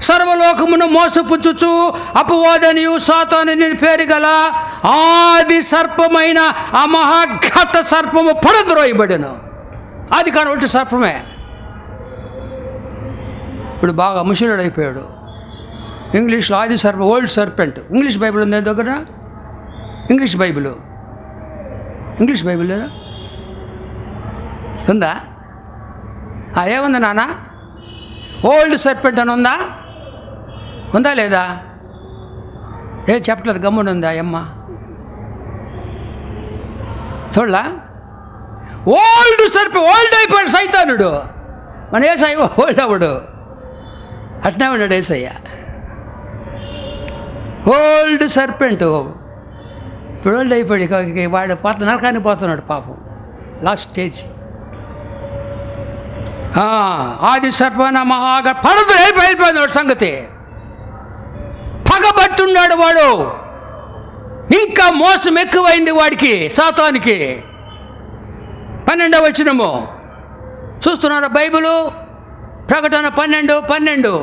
సర్వలోకమును మోసపుచ్చుచు అపవాదనియు సాతానుని పేరు గల ఆది సర్పమైన ఆ మహాఘట సర్పము పడద్రోయబడెను. ఆది కాని ఒకటి సర్పమే. ఇప్పుడు బాగా ముసలుడు అయిపోయాడు. ఇంగ్లీష్లో ఆది ఓల్డ్ సర్పెంట్. ఇంగ్లీష్ బైబిల్ ఉంది దగ్గర, ఇంగ్లీష్ బైబిల్ లేదా ఉందా? ఏముంది నాన్న? ఓల్డ్ సర్పెంట్ అని ఉందా లేదా? ఏం చెప్పట్లేదు, గమ్మున ఉందా అమ్మ? చూడలా? ఓల్డ్ సర్పెంట్, ఓల్డ్ అయిపోయాడు సైతానుడు. మన ఏసయ్య ఓల్డ్ అవ్వడు, అట్నే ఉన్నాడు ఏసయ్య. ఓల్డ్ సర్పెంట్ ఇప్పుడు ఓల్డ్ అయిపోయాడు, వాడు నరకానికి పోతున్నాడు పాపం, లాస్ట్ స్టేజ్. ఆది సర్పన మహాగా పడదు అయిపోయింది వాడు సంగతి. పగబట్టున్నాడు వాడు, ఇంకా మోసం ఎక్కువైంది వాడికి, సాతానికి. 12వ వచనము చూస్తున్నారా బైబిలు? ప్రకటన 12:12.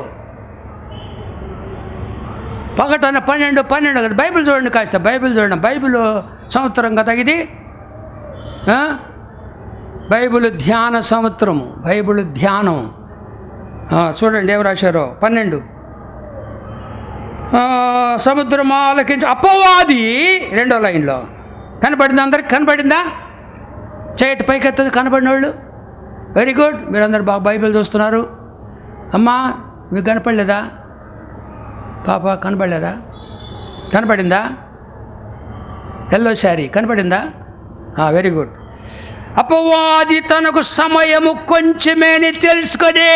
ప్రకటన 12:12 కదా. బైబిల్ చూడండి కాస్త, బైబిల్ చూడండి. బైబిల్ సంవత్సరం కదా ఇది, బైబిల్ ధ్యాన సంవత్సరము, బైబిల్ ధ్యానం. చూడండి ఏం రాశారో. 12 సముద్రం ఆలకించి అపవాది, 2వ లైన్లో. కనపడిందా అందరికి? కనపడిందా? చేయటి పైకెత్తది కనపడిన వాళ్ళు. వెరీ గుడ్, మీరందరూ బాగా బైబిల్ చూస్తున్నారు. అమ్మా మీకు కనపడలేదా? పాప కనపడలేదా? కనపడిందా? ఎల్లో శారీ కనపడిందా? Very good. అపవాది తనకు సమయము కొంచెమేని తెలుసుకొని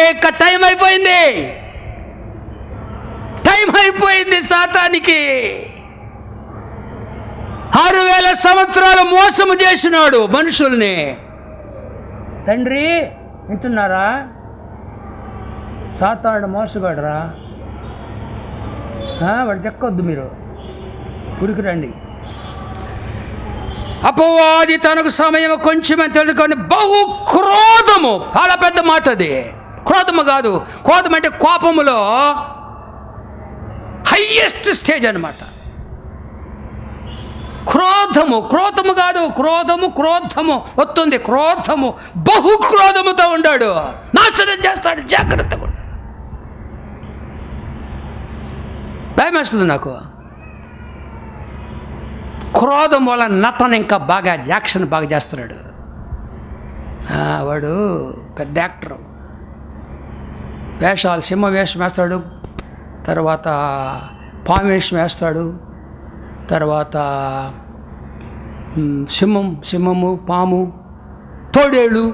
టైం అయిపోయింది సాతానికి. 6000 సంవత్సరాలు మోసము చేసినాడు మనుషుల్ని. తండ్రి వింటున్నారా? సాతాడు మోసగాడురా, వాడు చెక్కొద్దు, మీరు గుడికి రండి. అపవాది తనకు సమయం కొంచెమని తెలుసుకొని బహు క్రోధము, చాలా పెద్ద మాట అది. క్రోధము కాదు, క్రోధం అంటే కోపములో హయ్యెస్ట్ స్టేజ్ అన్నమాట. క్రోధము కాదు, క్రోధము వస్తుంది. క్రోధము, బహు క్రోధముతో ఉన్నాడు, నాశనం చేస్తాడు. జాగ్రత్తగా ఉండాలి. భయం వేస్తుంది నాకు. క్రోధం వల్ల నటన ఇంకా బాగా, యాక్షన్ బాగా చేస్తున్నాడు వాడు. పెద్ద యాక్టర్. వేషాలు, సింహ వేషం వేస్తాడు, తర్వాత పాము వేషం వేస్తాడు, తర్వాత సింహము, పాము, తోడేళ్ళు,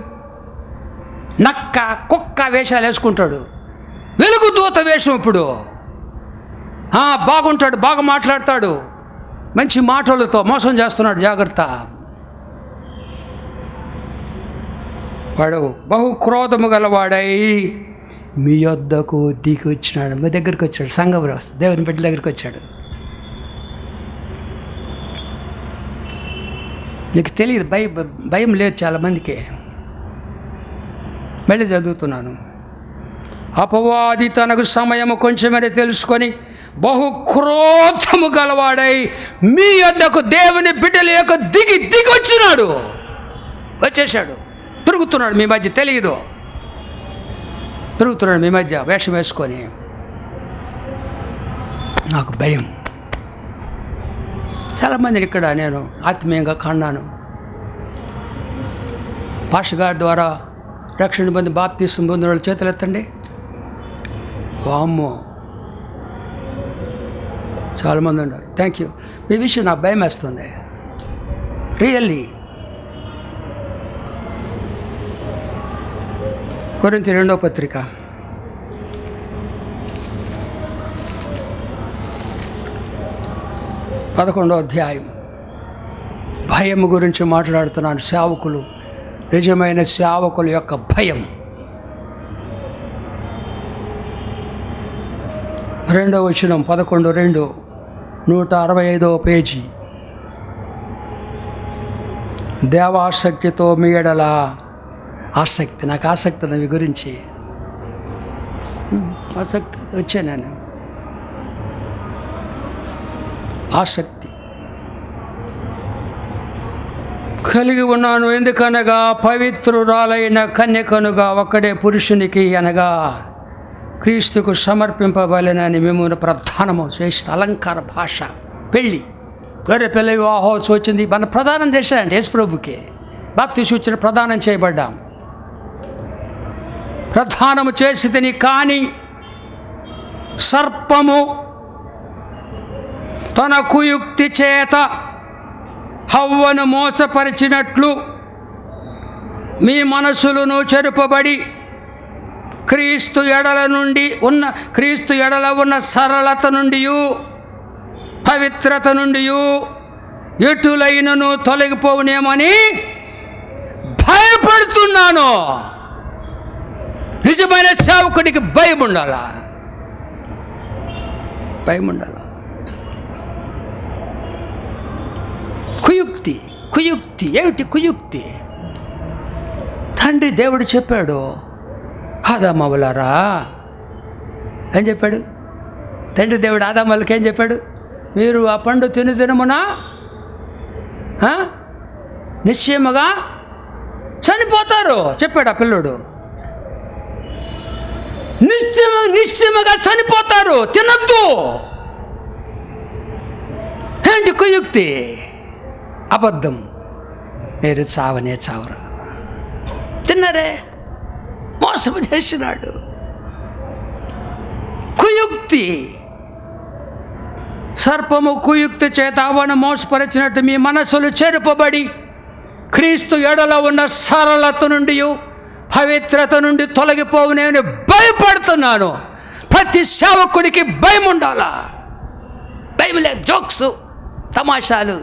నక్క, కుక్క వేషాలు వేసుకుంటాడు. వెలుగు దూత వేషం ఇప్పుడు. బాగుంటాడు, బాగా మాట్లాడతాడు, మంచి మాటలతో మోసం చేస్తున్నాడు. జాగ్రత్త. వాడు బహు క్రోధము గలవాడై మీ యొద్దకు దిగి వచ్చినాడు. మీ దగ్గరికి వచ్చాడు, సంఘం దేవుని బిడ్డ దగ్గరికి వచ్చాడు. నీకు తెలియదు, భయం లేదు చాలామందికి. మళ్ళీ చదువుతున్నాను. అపవాది తనకు సమయము కొంచెమని తెలుసుకొని బహు క్రోధము గలవాడై మీ యొద్దకు దేవుని బిడ్డల యొక్క దిగి వచ్చినాడు. వచ్చేసాడు, తిరుగుతున్నాడు మీ మధ్య. తెలియదు, తిరుగుతున్నాడు మీ మధ్య వేషం వేసుకొని. నాకు భయం. చాలామందిని ఇక్కడ నేను ఆత్మీయంగా కన్నాను. పాస్టర్ గారి ద్వారా రక్షణ పొంది బాప్తీసం పొందిన వాళ్ళు చేతులు ఎత్తండి. వామ్మో, చాలామంది ఉన్నారు. Thank you. మీ విషయం నాకు భయం వేస్తుంది, రియల్లీ. కొరింథీ 2వ పత్రిక 11వ అధ్యాయం. భయం గురించి మాట్లాడుతున్నాను. సేవకులు, నిజమైన సేవకుల యొక్క భయం. 2వ వచనం 11:2, 165వ పేజీ. దేవాసక్తితో మీ ఎడల ఆసక్తి. నాకు ఆసక్తి ఉంది మీ గురించి, ఆసక్తి. వచ్చా నేను ఆసక్తి కలిగి ఉన్నాను. ఎందుకనగా పవిత్రురాలైన కన్యకనుగా ఒక్కడే పురుషునికి అనగా క్రీస్తుకు సమర్పింపబలెనని మిమ్మల్ని ప్రధానము చేసిన అలంకార భాష పెళ్ళి గొర్రె పిల్ల వివాహోత్సవం వచ్చింది. మన ప్రదానం చేశాడంటే యేసుప్రభుకి బాప్తీసు ఇచ్చిన ప్రదానం చేయబడ్డాం. ప్రధానము చేసి తిని కానీ సర్పము తన కుయుక్తి చేత హవ్వను మోసపరిచినట్లు మీ మనసులను చెరుపబడి క్రీస్తు ఎడల ఉన్న సరళత నుండి పవిత్రత నుండి ఎటులైనను తొలగిపోవునేమని భయపడుతున్నాను. నిజమైన సేవకుడికి భయం ఉండాలా, భయం ఉండాలా. కుయుక్తి ఏమిటి కుయుక్తి? తండ్రి దేవుడు చెప్పాడు, ఆదామవ్వలారా ఏం చెప్పాడు? తండ్రి దేవుడు ఆదామవ్వలకి ఏం చెప్పాడు? మీరు ఆ పండు తినమున నిశ్చయముగా చనిపోతారు చెప్పాడు. ఆ పిల్లోడు నిశ్చయముగా చనిపోతారు, తినద్దు. ఏంటి కుయుక్తి? అబద్ధం. మీరు చావనే చావరు. తిన్నారే, మోసం చేసినాడు. కుయుక్తి. సర్పము కుయుక్తి చేత అవ్వను మోసపరిచినట్టు మీ మనసులు చెరుపబడి క్రీస్తు ఎడల ఉన్న సరళత నుండి పవిత్రత నుండి తొలగిపోవు నేను భయపడుతున్నాను. ప్రతి సేవకుడికి భయం ఉండాలా. భయం లేదు. జోక్స్, తమాషాలు,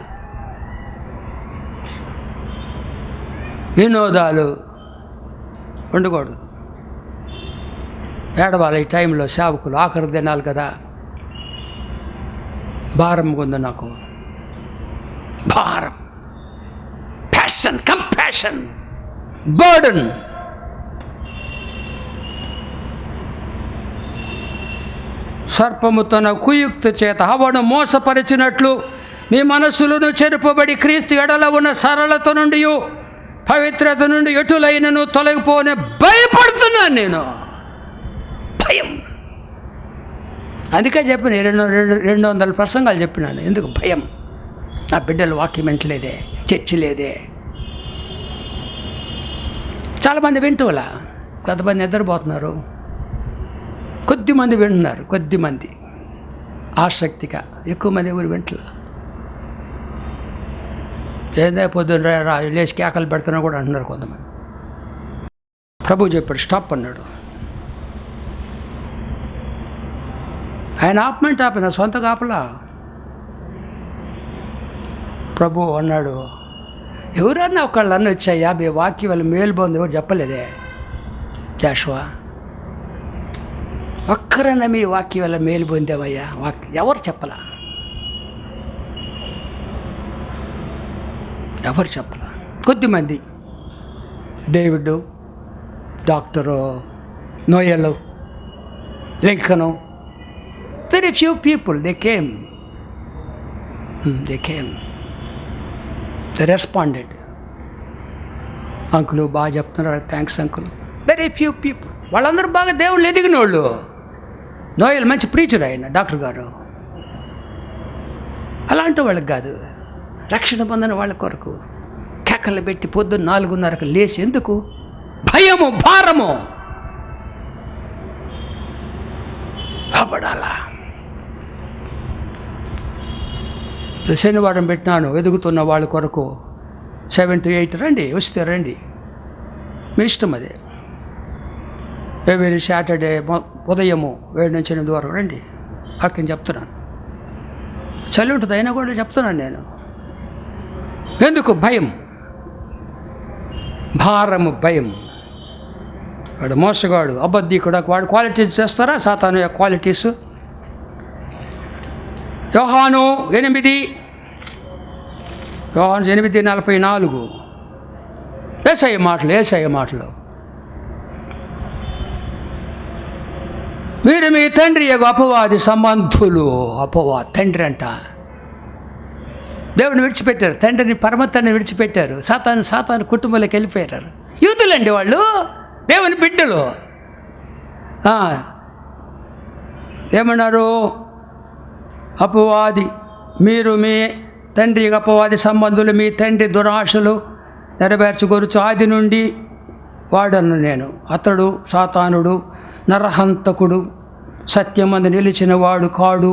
వినోదాలు ఉండకూడదు. ఏడవాలి ఈ టైంలో సేవకులు. ఆఖరి దినాలు కదా, భారంగా ఉంది నాకు. భారం, ప్యాషన్, కంపాషన్, బర్డన్. సర్పము తన కుయుక్తి చేత హవ్వను మోసపరిచినట్లు మీ మనసులను చెరుపబడి క్రీస్తు ఎడల ఉన్న సరళత నుండి పవిత్రత నుండి ఎటులైనను తొలగిపోనే భయపడుతున్నాను నేను. భయం. అందుకే చెప్పిన 200 ప్రసంగాలు చెప్పినాను. ఎందుకు భయం? నా బిడ్డలు వాక్యం వింటలేదే, చర్చి లేదే. చాలామంది వింటూలా, కొంతమంది నిద్రపోతున్నారు, కొద్దిమంది వింటున్నారు, కొద్దిమంది ఆసక్తిగా. ఎక్కువ మంది ఎవరు వింటలా. ఏదో పొద్దున్న లేచి కేకలు పెడుతున్నా కూడా అంటున్నారు కొంతమంది. ప్రభు చెప్పాడు స్టాప్ అన్నాడు. ఆయన ఆపమంటే ఆపిన, సొంతగా ఆపలా. ప్రభు అన్నాడు, ఎవరన్నా ఒకళ్ళు అన్న వచ్చాయి 50 వాక్యం వల్ల మేలు బాగుంది ఎవరు చెప్పలేదే జాషువా. ఒక్కరన్నా మీ వాక్యం వల్ల మేలు పొందామయ్యా ఎవరు చెప్పలా, ఎవరు చెప్పలా. కొద్దిమంది, David, doctor Noel, Lincoln, very few people they came, they responded. Uncle బాగా చెప్తున్నారు, thanks uncle. Very few people. వాళ్ళందరూ బాగా దేవుళ్ళు ఎదిగిన వాళ్ళు. నోయల్ మంచి ప్రీచర్ ఆయన, డాక్టర్ గారు. అలాంటి వాళ్ళకి కాదు, రక్షణ పొందిన వాళ్ళ కొరకు కేకలు పెట్టి పొద్దున్న 4:30కు లేచి ఎందుకు? భయము, భారము పడాలా. శనివారం పెట్టినాను ఎదుగుతున్న వాళ్ళ కొరకు 7 to 8 రండి, వస్తే రండి, మీ ఇష్టం అదే. ఎవరి సాటర్డే ఉదయము 7 నుంచి 8 వరకు రండి. వాక్యం చెప్తున్నాను. చలి ఉంటుంది అయినా కూడా చెప్తున్నాను నేను. ఎందుకు? భయం, భారము, భయం. వాడు మోసగాడు, అబద్ధికుడు. వాడు క్వాలిటీస్ చేస్తారా? సాతాను యొక్క క్వాలిటీస్. యోహాను 8:44 ఏసయ్య మాటలు. మీరు మీ తండ్రి యొక్క అపవాది సంబంధులు. తండ్రి అంట దేవుడిని విడిచిపెట్టారు, తండ్రిని పరమతండ్రిని విడిచిపెట్టారు, సాతాను కుటుంబంలోకి వెళ్ళిపోయారు. యూదులండి వాళ్ళు, దేవుని బిడ్డలు. ఏమన్నారు? అపవాది, మీరు మీ తండ్రి అపవాది సంబంధులు, మీ తండ్రి దురాశలు నెరవేర్చుకొరుచు ఆది నుండి వాడను నేను. అతడు సాతానుడు, నరహంతకుడు, సత్యమందు నిలిచిన వాడు కాడు,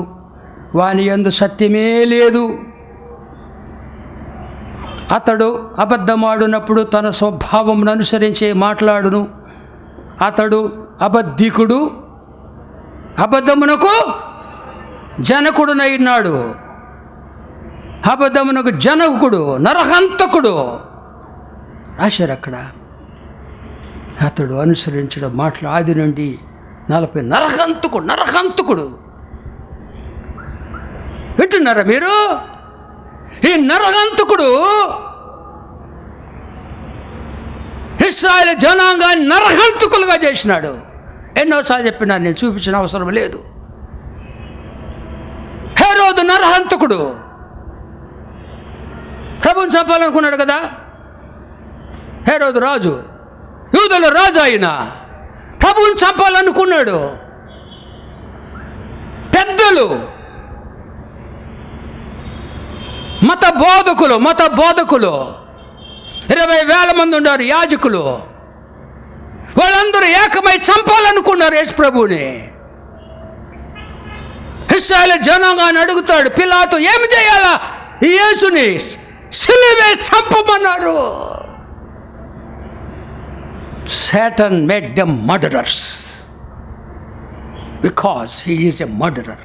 వాని యందు సత్యమే లేదు. అతడు అబద్ధమాడునప్పుడు తన స్వభావమును అనుసరించి మాట్లాడును. అతడు అబద్ధికుడు, అబద్ధమునకు జనకుడునైనాడు. అబద్ధమునకు జనకుడు, నరహంతకుడు రాశారు అక్కడ. అతడు అనుసరించడం మాటలు ఆది నుండి 40 నరహంతకుడు. వింటున్నారా మీరు? ఈ నరహంతకుడు ఇశ్రాయేలు జనాంగాన్ని నరహంతకులుగా చేసినాడు. ఎన్నోసార్లు చెప్పినా, నేను చూపించిన అవసరం లేదు. హేరోదు నరహంతకుడు, ప్రభుని చంపాలనుకున్నాడు కదా. హేరోదు రాజు, యూదుల రాజు, ఆయన ప్రభుని చంపాలనుకున్నాడు. పెద్దలు, మత బోధకులు 20,000 మంది ఉన్నారు, యాజకులు. వాళ్ళందరూ ఏకమై చంపాలనుకున్నారు యేసు ప్రభువుని. ఇశ్రాయేలు జనాంగాన్ని అడుగుతాడు పిలాతు, ఏమి చేయాలా? ఈ యేసుని సిలువ చంపమన్నారు. Satan made them murderers because he is a murderer.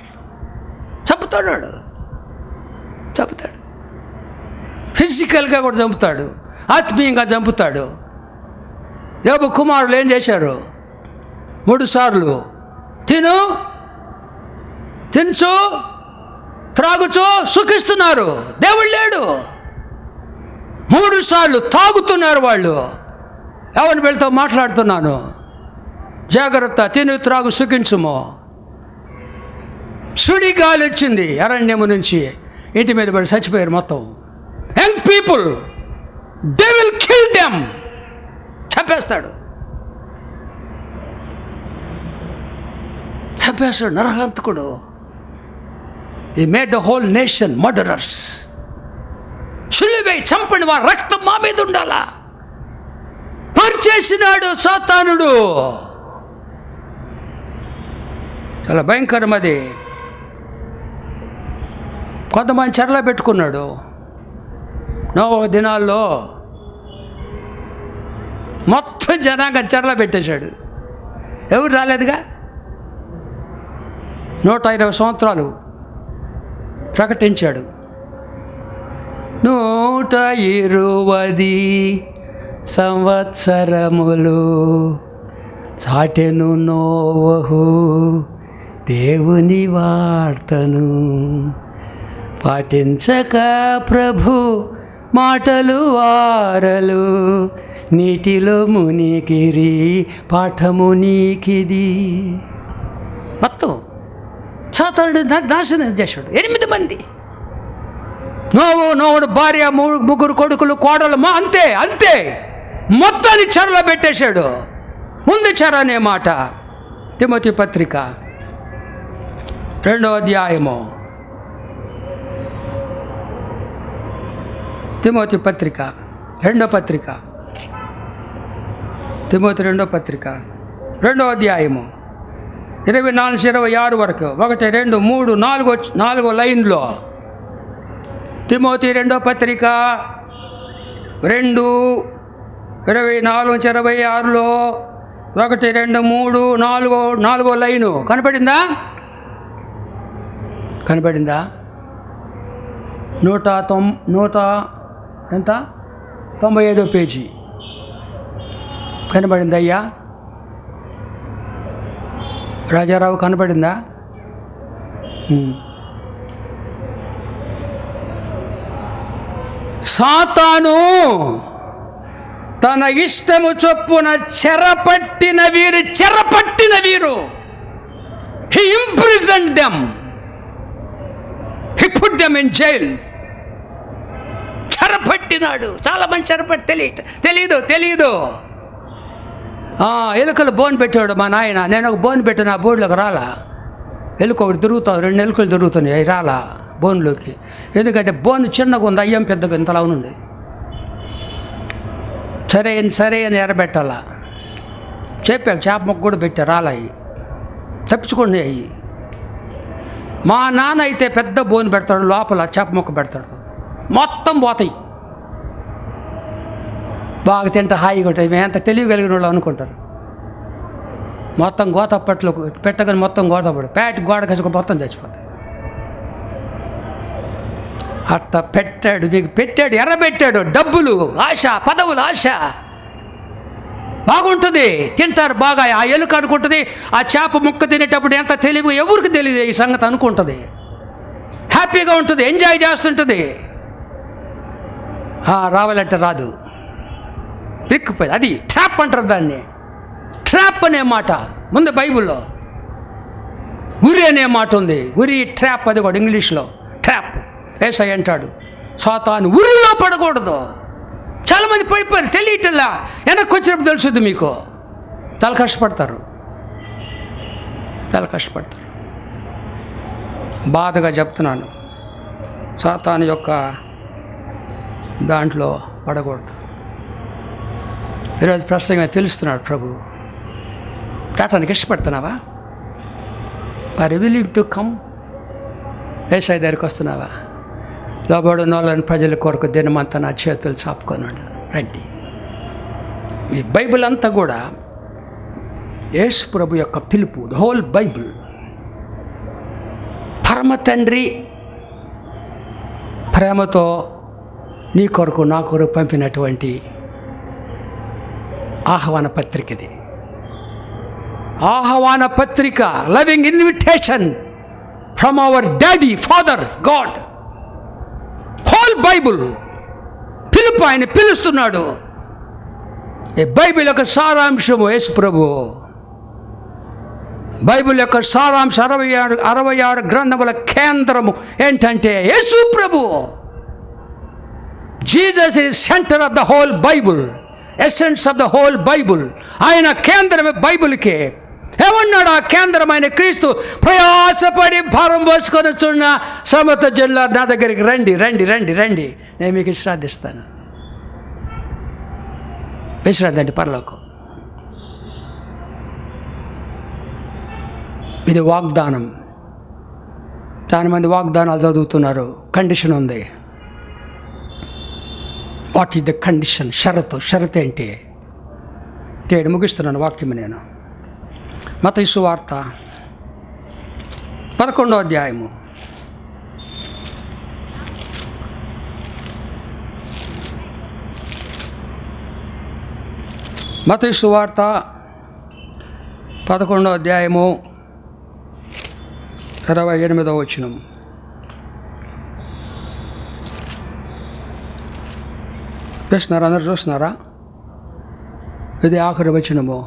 చంపుతాడు, ఫిజికల్గా కూడా చంపుతాడు, ఆత్మీయంగా చంపుతాడు. యోబు కుమారులు ఏం చేశారు? 3 సార్లు తినచు త్రాగుచు సుఖిస్తున్నారు. దేవుడు లేడు. 3 సార్లు తాగుతున్నారు వాళ్ళు. ఎవరిని వెళ్తా మాట్లాడుతున్నాను, జాగ్రత్త, తిను త్రాగు సుఖించుము. సుడి గాలి వచ్చింది అరణ్యము నుంచి, ఇంటి మీద పడి చచ్చిపోయారు మొత్తం. Young people, they will kill them. చంపేస్తాడు నరహంతకుడు. They made the whole nation murderers. చిలువై చంపని వారి రక్తం మా మీద ఉండాలా? పరిచేసినాడు సాతానుడు. చాలా భయంకరం అది. కొంతమంది చెరలో పెట్టుకున్నాడు. నోవహు దినాల్లో మొత్తం జనాంగం చెరలో పెట్టేశాడు. ఎవరు రాలేదుగా. 120 సంవత్సరాలు ప్రకటించాడు. 120 సంవత్సరములు చాటెను నోవహు దేవుని వార్తను, పాటించక ప్రభు మాటలు వారలు, నీటిలో మునిగిరి పాఠము నీకిది. మొత్తం సాతానుడు నాశనం చేశాడు. 8 మంది. నోవుడు భార్య, 3 కొడుకులు, కోడలు, అంతే మొత్తాన్ని చెరలో పెట్టేశాడు. ముందు చెర అనే మాట. తిమోతి పత్రిక 2వ అధ్యాయము. తిమోతి పత్రిక 2వ పత్రిక, తిమోతి 2వ పత్రిక 2వ అధ్యాయము 24-26 వరకు. 1, 2, 3, 4 లైన్లో తిమోతి 2వ పత్రిక 2:24-26లో 1, 2, 3, 4 లైను కనపడిందా? 195 పేజీ కనబడిందయ్యా. రాజారావు కనపడిందా? సాతాను తన ఇష్టము చొప్పున చెరపట్టిన వీరు he imprisoned them, he put them in jail. చెరపట్టినాడు. చాలా మంది చెరపట్టి తెలీదు. ఎలుకలు బోన్ పెట్టాడు మా నాయన. నేను ఒక బోన్ పెట్టిన ఆ బోర్డులోకి రాలా. ఎలుక ఒకటి తిరుగుతుంది, 2 ఎలుకలు తిరుగుతున్నాయి, అవి రాలా బోన్లోకి. ఎందుకంటే బోన్ చిన్నగా ఉంది, అయ్యం పెద్దగా ఇంతలా ఉంది. సరే అని ఎరబెట్టాలా చెప్పాను. చేప మొక్క కూడా పెట్టారు, రాలాయి తప్పించుకోండి అవి. మా నాన్న అయితే పెద్ద బోన్ పెడతాడు, లోపల చేప మొక్క పెడతాడు, మొత్తం పోతాయి. బాగా తింటే హాయిగా ఉంటాయి. మేము ఎంత తెలియగలిగిన వాళ్ళు అనుకుంటారు. మొత్తం గోతప్పట్లో పెట్టగానే మొత్తం గోతపడు ప్యాట్ గోడ కసుకు మొత్తం చచ్చిపోతాయి. అట్లా పెట్టాడు, మీకు పెట్టాడు, ఎర్రబెట్టాడు. డబ్బులు ఆశ, పదవులు ఆశ, బాగుంటుంది, తింటారు బాగా. ఆ ఎలుక అనుకుంటుంది ఆ చేప ముక్క తినేటప్పుడు ఎంత తెలివి, ఎవరికి తెలియదు ఈ సంగతి అనుకుంటుంది. హ్యాపీగా ఉంటుంది, ఎంజాయ్ చేస్తుంటుంది. రావాలంటే రాదు, రిక్కుపోయి. అది ట్రాప్ అంటారు దాన్ని. ట్రాప్ అనే మాట ముందు బైబిల్లో. ఉరి అనే మాట ఉంది, ఉరి ట్రాప్, అది కూడా ఇంగ్లీష్లో ట్రాప్. యేసయ్య అంటాడు సాతాను ఉరిలో పడకూడదు. చాలామంది పడిపోయారు, తెలియటల్లా. వెనక్కి వచ్చినప్పుడు తెలుసుద్ది మీకు. చాలా కష్టపడతారు. బాధగా చెప్తున్నాను, సాతాను యొక్క దాంట్లో పడకూడదు. ఈరోజు ప్రస్తుతంగా తెలుస్తున్నాడు ప్రభు. రావటానికి ఇష్టపడుతున్నావా? మరి విల్లింగ్ టు కమ్? యేసయ్య దగ్గరికి వస్తున్నావా? లోబడిన వాళ్ళని ప్రజల కొరకు దినమంతా నా చేతులు చాపుకొన్నాడు, రండి. ఈ బైబిల్ అంతా కూడా యేసు ప్రభు యొక్క పిలుపు. ద హోల్ బైబిల్ పరమ తండ్రి ప్రేమతో నీ కొరకు నా కొరకు పంపినటువంటి ఆహ్వాన పత్రిక. ఇది ఆహ్వాన పత్రిక, loving invitation from our daddy father God. Whole Bible పిలుపు, ఆయన పిలుస్తున్నాడు. ఈ బైబిల్ యొక్క సారాంశము యేసు ప్రభు. బైబిల్ యొక్క సారాంశం 66 గ్రంథముల కేంద్రము ఏంటంటే యేసు ప్రభు. Jesus is centre of the whole Bible, essence of the whole Bible. ఆయన కేంద్రమే బైబిల్కి. ఏమన్నాడు ఆ కేంద్రమైన క్రీస్తు? ప్రయాసపడి భారం పోసుకొని చూన్న సమస్త జనుల నా దగ్గరికి రండి, రండి, రండి, రండి, నేను మీకు విశ్రాంతిస్తాను. విశ్రాంతి అంటే పరలోకం. ఇది వాగ్దానం. చాలా మంది వాగ్దానాలు చదువుతున్నారు. కండిషన్ ఉంది. What is the condition? షరతు ఏంటి? తేడు ముగిస్తున్నాను వాక్యం. నేను మత్తయి సువార్త 11వ అధ్యాయము మత్తయి సువార్త 11వ అధ్యాయము 28వ వచనం. చూస్తున్నారా? అందరు చూస్తున్నారా? ఇది ఆఖరి వచనము.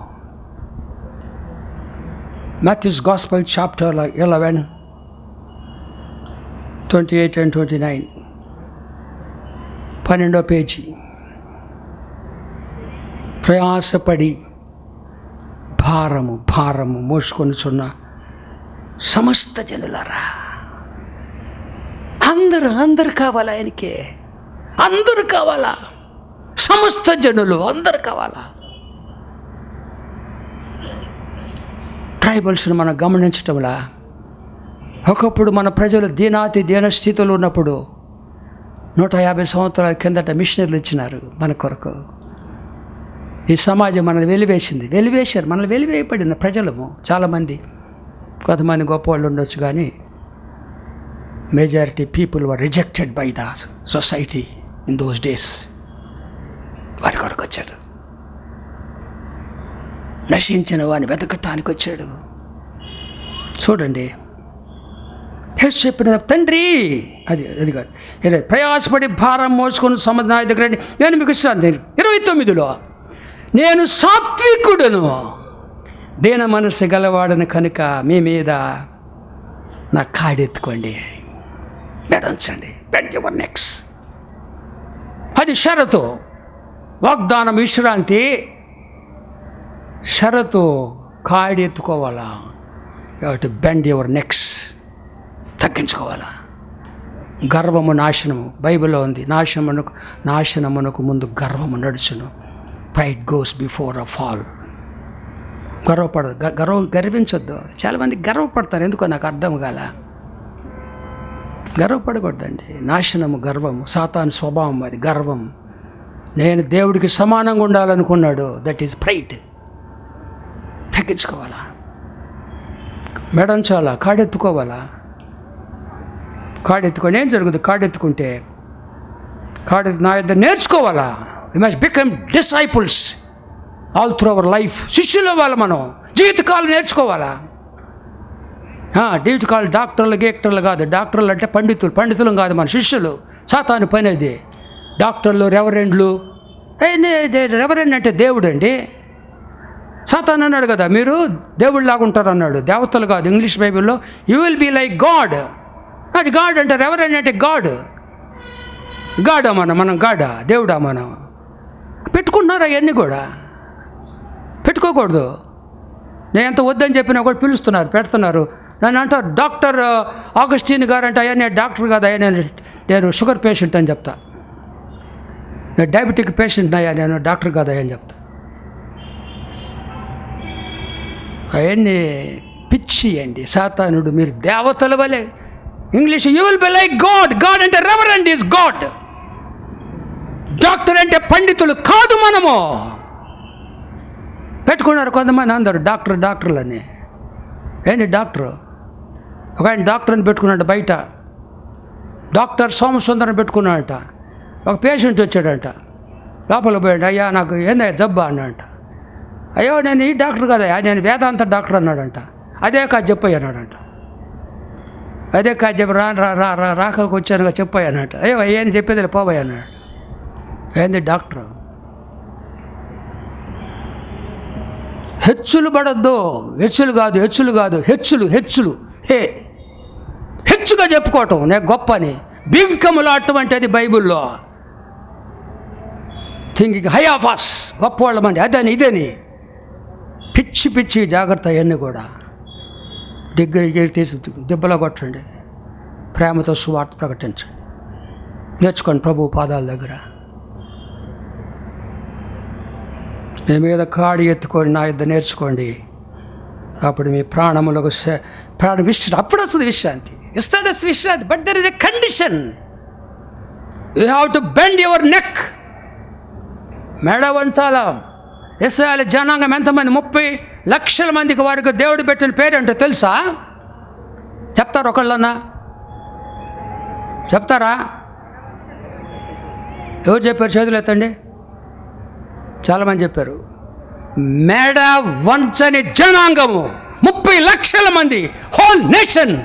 Matthew's Gospel chapter 11, 28 and 29. 12వ page. ప్రయాసపడి భారము మోసుకొనుచున్న సమస్త జనులారా. అందరూ కావాలా ఆయనకే? అందరూ కావాలా? సమస్త జనులు అందరూ కావాలా? ట్రైబల్స్ని మనం గమనించటంలా ఒకప్పుడు మన ప్రజలు దీన స్థితిలో ఉన్నప్పుడు 150 సంవత్సరాల కిందట మిషనరీలు ఇచ్చినారు మన కొరకు. ఈ సమాజం మనల్ని వెలివేశారు. మనల్ని వెలివేయబడిన ప్రజలము చాలామంది. కొంతమంది గొప్పవాళ్ళు ఉండొచ్చు, కానీ majority people were rejected by the society in those days. వారి కొరకు వచ్చారు. నశించిన వాడిని వెతకటానికి వచ్చాడు. చూడండి, యేసు చెప్పిన తండ్రి అది కాదు, ప్రయాసపడి భారం మోసుకొని నా దగ్గర నేను మీకు ఇస్తాను. 29లో నేను సాత్వికుడను, దీన మనసు గలవాడను కనుక మీ మీద నా కాడెత్తుకోండి, మెడంచండి, బెండ్ యువర్ నెక్స్. అది షరతు. వాగ్దానం విశ్రాంతి. షరతు కాడెత్తుకోవాలా. You have to bend your necks. తగ్గించుకోవాలా. గర్వము నాశనము బైబిల్లో ఉంది. నాశనమునకు ముందు గర్వము నడుచును. Pride goes before a fall. గర్వించొద్దు. చాలామంది గర్వపడతారు, ఎందుకో నాకు అర్థం కాల. గర్వపడకూడదండి. నాశనము గర్వము, సాతాను స్వభావం అది గర్వం. నేను దేవుడికి సమానంగా ఉండాలనుకున్నాడు, దట్ ఈజ్ ప్రైడ్. తగ్గించుకోవాలా, మెడంచాలా, కాడెత్తుకోవాలా. కాడెత్తుకొని ఏం జరుగుతుంది? కాడెత్తుకుంటే నా ఇద్దరు నేర్చుకోవాలా. We must become disciples all through our life. శిష్యులు అవ్వాలి మనం. జీవితకాలం నేర్చుకోవాలా. జీవితకాలం డాక్టర్లు కాదు. డాక్టర్లు అంటే పండితులు కాదు, మన శిష్యులు. సాతాను పని అది. డాక్టర్లు, రెవరెండ్లు. రెవరెండ్ అంటే దేవుడు అండి. సాతాను అన్నాడు కదా, మీరు దేవుళ్ళలాగా ఉంటారు అన్నాడు. దేవతలు కాదు. ఇంగ్లీష్ బైబిల్లో you will be like God. అది గాడ్ అంటే, రెవరెండ్ అంటే గాడ్. గాడా మనం గాడా, దేవుడా మనం? పెట్టుకుంటున్నారు అవన్నీ కూడా. పెట్టుకోకూడదు. నేను ఎంత వద్దని చెప్పినా కూడా పిలుస్తున్నారు, పెడుతున్నారు. నన్ను అంటారు డాక్టర్ ఆగస్టిన్ గారు అంటే, అయ్యా నేను డాక్టర్ కాదు, అయ్యా నేను షుగర్ పేషెంట్ అని చెప్తా. నేను డయాబెటిక్ పేషెంట్ అయ్యా, నేను డాక్టర్ కాదు అయ్యా అని చెప్తా. అవన్నీ పిచ్చి అండి. సాతానుడు. మీరు దేవతల వలె. English you will be like God. God అంటే రెవరెండ్ ఈజ్ గాడ్. డాక్టర్ అంటే పండితులు కాదు మనము. పెట్టుకున్నారు కొంతమంది అందరు డాక్టర్లని. ఏంటి డాక్టర్? ఒక ఆయన డాక్టర్ని పెట్టుకున్నాడు బయట. డాక్టర్ సోమసుందరం పెట్టుకున్నాడట. ఒక పేషెంట్ వచ్చాడంట. లోపల పోయాడు. అయ్యా నాకు ఏందయ్యా జబ్బా అన్నాడంట. అయ్యో నేను ఈ డాక్టర్ కదయ్యా, నేను వేదాంత డాక్టర్ అన్నాడంట. అదే కాదు చెప్పయ్య అన్నాడంట. అదే కాదు చెప్పి రాకకు వచ్చానుగా చెప్పయ్య అన్నట్టు. అయ్యో ఏం చెప్పేది పోవయ్య అన్నాడు. ఏంది డాక్టర్? హెచ్చులు పడద్దు. హెచ్చులు కాదు హెచ్చులు. హెచ్చుగా చెప్పుకోవటం నేను గొప్పని. బింకములు అటువంటిది బైబిల్లో. థింకింగ్ హై ఆఫ్ అస్, గొప్పవాళ్ళ మంది అదని ఇదని. పిచ్చి జాగ్రత్త. అవన్నీ కూడా డిగ్రీ తీసి దెబ్బలో కొట్టండి. ప్రేమతో సువార్త ప్రకటించండి. నేర్చుకోండి ప్రభు పాదాల దగ్గర. మీ మీద కాడి ఎత్తుకొని నా యుద్ధ నేర్చుకోండి. అప్పుడు మీ ప్రాణములకు విశ్రాంతి. అప్పుడు వస్తుంది విశ్రాంతి. ఇస్తాడు విశ్రాంతి. But there is a condition. You have to bend your neck. మెడ వంచాలా. ఇశ్రాయేలు జనాంగం ఎంతమంది? 30 లక్షల మందికి వారికి దేవుడు పెట్టిన పేరేంటో తెలుసా? చెప్తారు ఒకళ్ళన్నా? చెప్తారా? ఎవరు చెప్పారు? చేతులు ఎత్తండి. చాలామంది చెప్పారు. మెడ వంచని జనాంగము 30 లక్షల మంది. Whole nation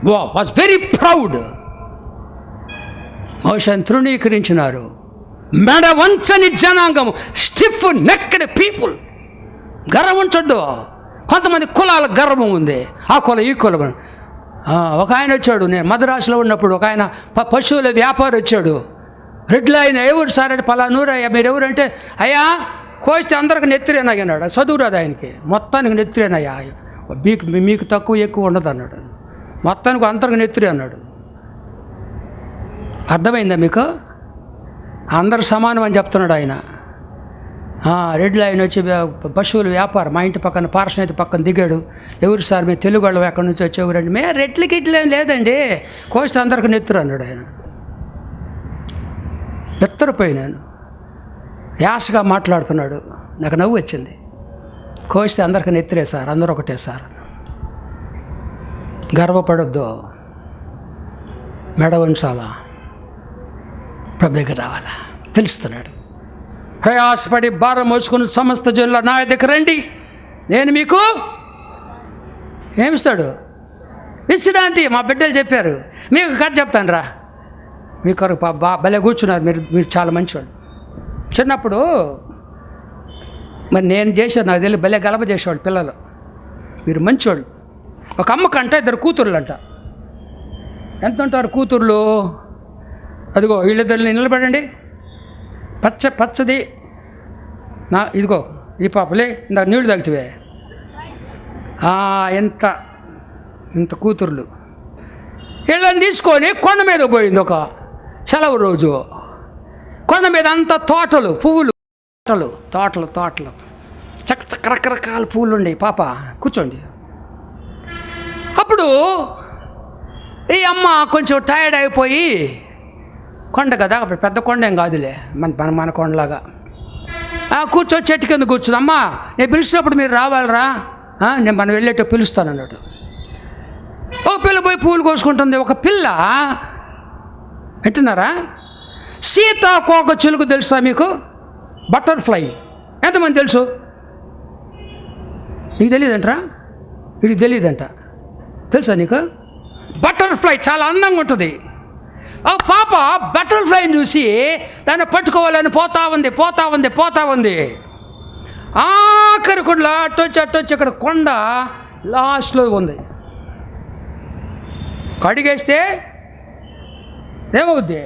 was very proud. మోషేను తృణీకరించినారు. మెడ వంచని జనాంగము, స్టిఫ్ నెక్డ్ పీపుల్. గర్వం ఉంచొద్దు. కొంతమంది కులాల గర్వం ఉంది. ఆ కులం ఈ కులం. ఒక ఆయన వచ్చాడు, నేను మద్రాసులో ఉన్నప్పుడు ఒక ఆయన పశువుల వ్యాపారి వచ్చాడు. రెడ్లు ఆయన, ఎవరు సార్ అంటే పలానూరయ్యా. మీరు ఎవరంటే, అయ్యా కోస్తే అందరికి నెత్తిరేనయ్య అన్నాడు. చదువు రాదు ఆయనకి. మొత్తానికి నెత్తిరేనయ్యా, మీకు తక్కువ ఎక్కువ ఉండదు అన్నాడు. మొత్తానికి అందరికి నెత్తిరే అన్నాడు. అర్థమైందా మీకు? అందరు సమానం అని చెప్తున్నాడు ఆయన. రెడ్లు ఆయన వచ్చి పశువుల వ్యాపారం మా ఇంటి పక్కన పార్శ్వనైతే పక్కన దిగాడు. ఎవరు సార్ మేము తెలుగు వాళ్ళు ఎక్కడి నుంచి వచ్చేవారండి. మే రెడ్లకి ఇట్లేం లేదండి, కోస్తే అందరికి నెత్తురు అన్నాడు ఆయన. నెత్తరిపోయినాను. యాసగా మాట్లాడుతున్నాడు. నాకు నవ్వు వచ్చింది. కోస్తే అందరికి నెత్తిరే సార్, అందరూ ఒకటే సార్. గర్వపడొద్దు. మెడ వంచాలా. ప్రభు దగ్గర రావాలా. తెలుస్తున్నాడు. ప్రయాసపడి భారం మోసుకుని సమస్త జనుల నా దగ్గర రండి, నేను మీకు ఏమిస్తాడు? విశ్రాంతి. మా బిడ్డలు చెప్పారు. మీకు కథ చెప్తాను రా. మీ కొరకు భలే కూర్చున్నారు. మీరు చాలా మంచివాడు. చిన్నప్పుడు మరి నేను చేశాను, నాకు తెలియదు, భలే గలప చేసేవాడు పిల్లలు. మీరు మంచివాడు. ఒక అమ్మకంట 2 కూతుర్లు అంట. ఎంత ఉంటారు కూతుర్లు? అదిగో వీళ్ళిద్దరు నిలబడండి. పచ్చది ఇదిగో ఈ పాపలే ఇందాక నీళ్లు తాగుతావే. ఇంత కూతుర్లు వీళ్ళని తీసుకొని కొండ మీద పోయింది. ఒక సెలవు రోజు కొండ మీద అంత తోటలు, పువ్వులు, తోటలు చక్క రకరకాల పువ్వులు ఉండే. పాప కూర్చోండి. అప్పుడు ఈ అమ్మ కొంచెం టైర్డ్ అయిపోయి, కొండ కదా అప్పుడు పెద్ద కొండ ఏం కాదులే, మన కొండలాగా కూర్చొని చెట్టు కింద కూర్చుంది. అమ్మ నేను పిలిచినప్పుడు మీరు రావాలరా, నేను మనం వెళ్ళేటో పిలుస్తాను అన్నట్టు. ఒక పిల్ల పోయి పూలు కోసుకుంటుంది. ఒక పిల్ల వింటున్నారా, సీతాకోక చిలుక తెలుసా మీకు? బటర్ఫ్లై ఎంతమంది తెలుసు? నీకు తెలియదంటరా? వీడికి తెలియదంట. తెలుసా నీకు? బటర్ఫ్లై చాలా అందంగా ఉంటుంది. ఆ పాప బటర్ఫ్లైని చూసి దాన్ని పట్టుకోవాలని పోతా ఉంది. ఆఖరి కొండలో అట్టొచ్చి అక్కడ కొండ లాస్ట్లో ఉంది. కడిగేస్తే ఏమవుద్ది?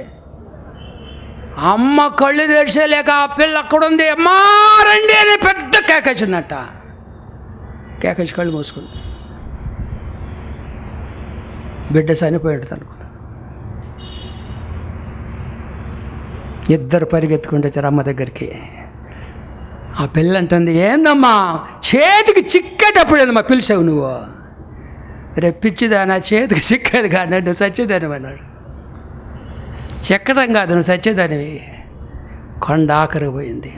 అమ్మ కళ్ళు తెరిచేలేక ఆ పిల్ల అక్కడుంది. అమ్మా రండి అని పెద్ద కేకేసిందట. కేకేసి కళ్ళు మూసుకుంది. బిడ్డ చనిపోయాడు తనకు. ఇద్దరు పరిగెత్తుకుంటే వచ్చారు అమ్మ దగ్గరికి. ఆ పిల్ల అంటుంది, ఏందమ్మా చేతికి చిక్కేటప్పుడేనమ్మా పిలిచావు నువ్వు? పిచ్చిదానా, చేతికి చిక్కేది కాదు, నువ్వు సచ్చేదానివి అన్నాడు. చెక్కడం కాదు, నువ్వు సచ్చేదానివి. కొండ ఆఖరి పోయింది.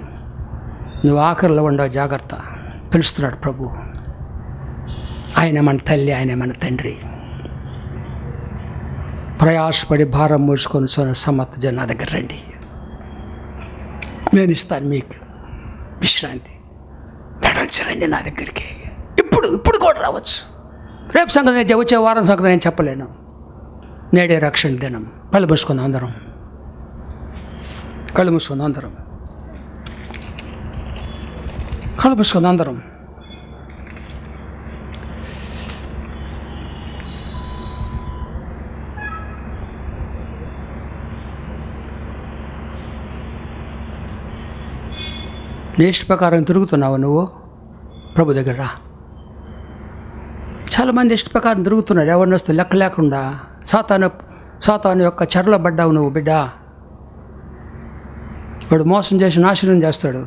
నువ్వు ఆఖరిలో ఉండవు, జాగ్రత్త. పిలుస్తున్నాడు ప్రభు. ఆయన మన తల్లి, ఆయన మన తండ్రి. ప్రయాసపడి భారం మోసుకొని సమర్థ జన నా దగ్గర రండి, నేను ఇస్తాను మీకు విశ్రాంతి. నడవచ్చరండి నా దగ్గరికి. ఇప్పుడు కూడా రావచ్చు. రేపు సంగతి, వచ్చే వారం సంగతి నేను చెప్పలేను. నేడే రక్షణ దినం. కళ్ళు మూసుకుందాం అందరం. నీ ఇష్ట ప్రకారం తిరుగుతున్నావు నువ్వు? ప్రభు దగ్గర రా. చాలామంది ఇష్ట ప్రకారం తిరుగుతున్నారు, ఎవరిని వస్తే లెక్క లేకుండా. సాతాను యొక్క చెరలో పడ్డావు నువ్వు బిడ్డ. వాడు మోసం చేసి నాశనం చేస్తాడు.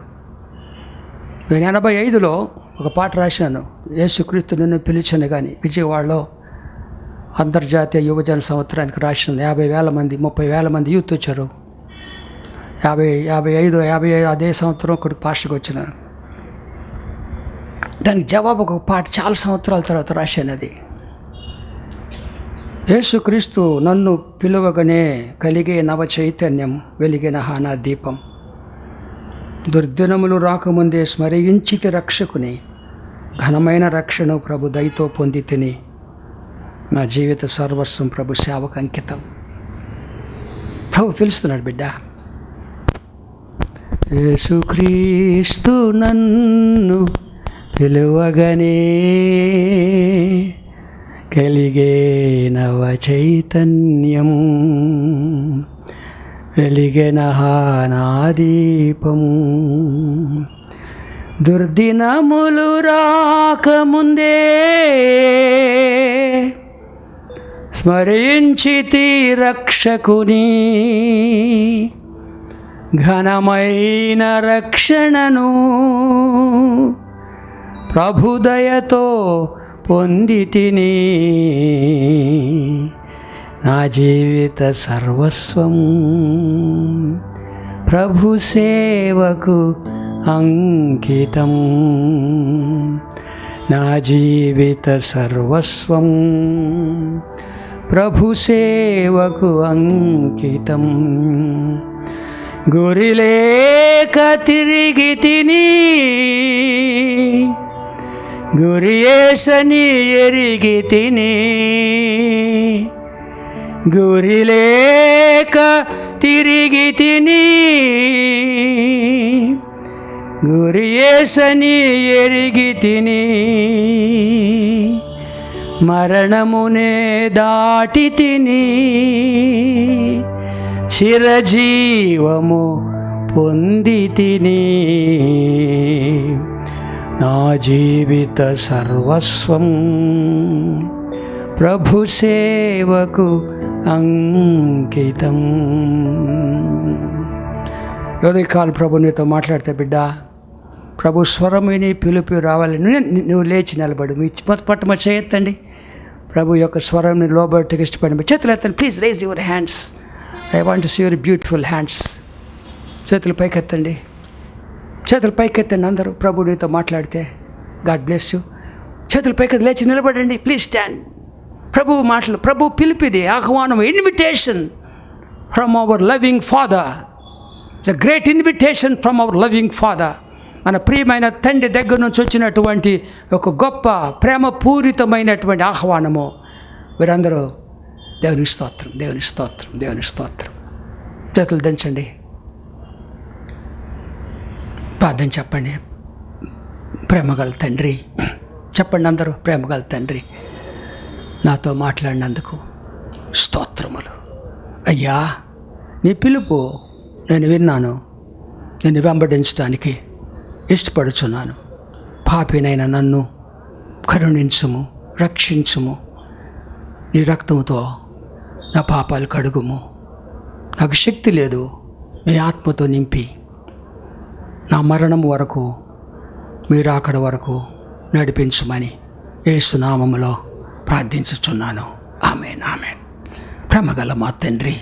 నేను 85లో ఒక పాట రాశాను, యేసుక్రీస్తు నిన్ను పిలిచాను కానీ, విజయవాడలో అంతర్జాతీయ యువజన సంవత్సరానికి రాశాను. 50,000 మంది 30,000 మంది యూత్ వచ్చారు. 55 అదే సంవత్సరం ఒకటి పాస్టర్కి వచ్చిన. దానికి జవాబు ఒక పాట చాలా సంవత్సరాల తర్వాత రాశాను. అది యేసుక్రీస్తు నన్ను పిలువగానే కలిగే నవ చైతన్యం, వెలిగిన హానా దీపం. దుర్దినములు రాకముందే స్మరించితి రక్షకుని, ఘనమైన రక్షణ ప్రభు దయతో పొంది తిని, నా జీవిత సర్వస్వం ప్రభు సేవకు అంకితం. ప్రభు పిలుస్తున్నాడు బిడ్డ. యేసుక్రీస్తు నన్ను పిలువగానే కలిగే నవ చైతన్యం, వెలిగిన నా దీపం. దుర్దినములు రాకముందే స్మరించితి రక్షకుని, ఘనమైన రక్షణను ప్రభుదయతో పొందితిని, నా జీవిత సర్వస్వం ప్రభు సేవకు అంకితం. నా జీవిత సర్వస్వం ప్రభు సేవకు అంకితం. గురిలేక తిరిగి తిని, గురియేసని ఎరిగి తిని. గురిలేక తిరిగి తిని, గురియేసని ఎరిగి తిని. మరణమునే దాటి తిని, చిరజీవము పొంది తిని. నా జీవిత సర్వస్వం ప్రభు సేవకు అంకితం. ఉదయకాలం ప్రభు నీతో మాట్లాడితే బిడ్డ, ప్రభు స్వరమని పిలుపు రావాలి. నువ్వు లేచి నిలబడు. మీ పట్టమ చేయొద్దండి. ప్రభు యొక్క స్వరం లోబడికి ఇష్టపడి చేతులు ఎత్తండి. Please raise your hands. I want to see your beautiful hands. చేతులు పైకెత్తండి, చేతులు పైకెత్తండి అందరూ. ప్రభు నీతో మాట్లాడితే గాడ్ బ్లెస్ యూ. చేతులు పైకెత్తి లేచి నిలబడండి. Please stand. ప్రభు మాటలు, ప్రభు పిలిపిది, ఆహ్వానం, invitation from our loving father. The great invitation from our loving father. మన ప్రియమైన తండ్రి దగ్గర నుంచి వచ్చినటువంటి ఒక గొప్ప ప్రేమపూరితమైనటువంటి ఆహ్వానము. మీరందరూ దేవునికి స్తోత్రం, దేవునికి స్తోత్రం, దేవునికి స్తోత్రం. చేతులు దించండి, ప్రార్థన చెప్పండి. ప్రేమగల తండ్రి, చెప్పండి అందరూ. ప్రేమగల తండ్రి, నాతో మాట్లాడినందుకు స్తోత్రములు అయ్యా. నీ పిలుపు నేను విన్నాను, నేను వెంబడించడానికి ఇష్టపడుచున్నాను. పాపినైన నన్ను కరుణించుము, రక్షించుము. నీ రక్తముతో నా పాపాలు కడుగుము. నాకు శక్తి లేదు, మీ ఆత్మతో నింపి నా మరణం వరకు, మీరు అక్కడ వరకు నడిపించమని యేసు నామములో ప్రార్థించుచున్నాను. ఆమేన్, ఆమేన్. ప్రేమగల మా తండ్రి,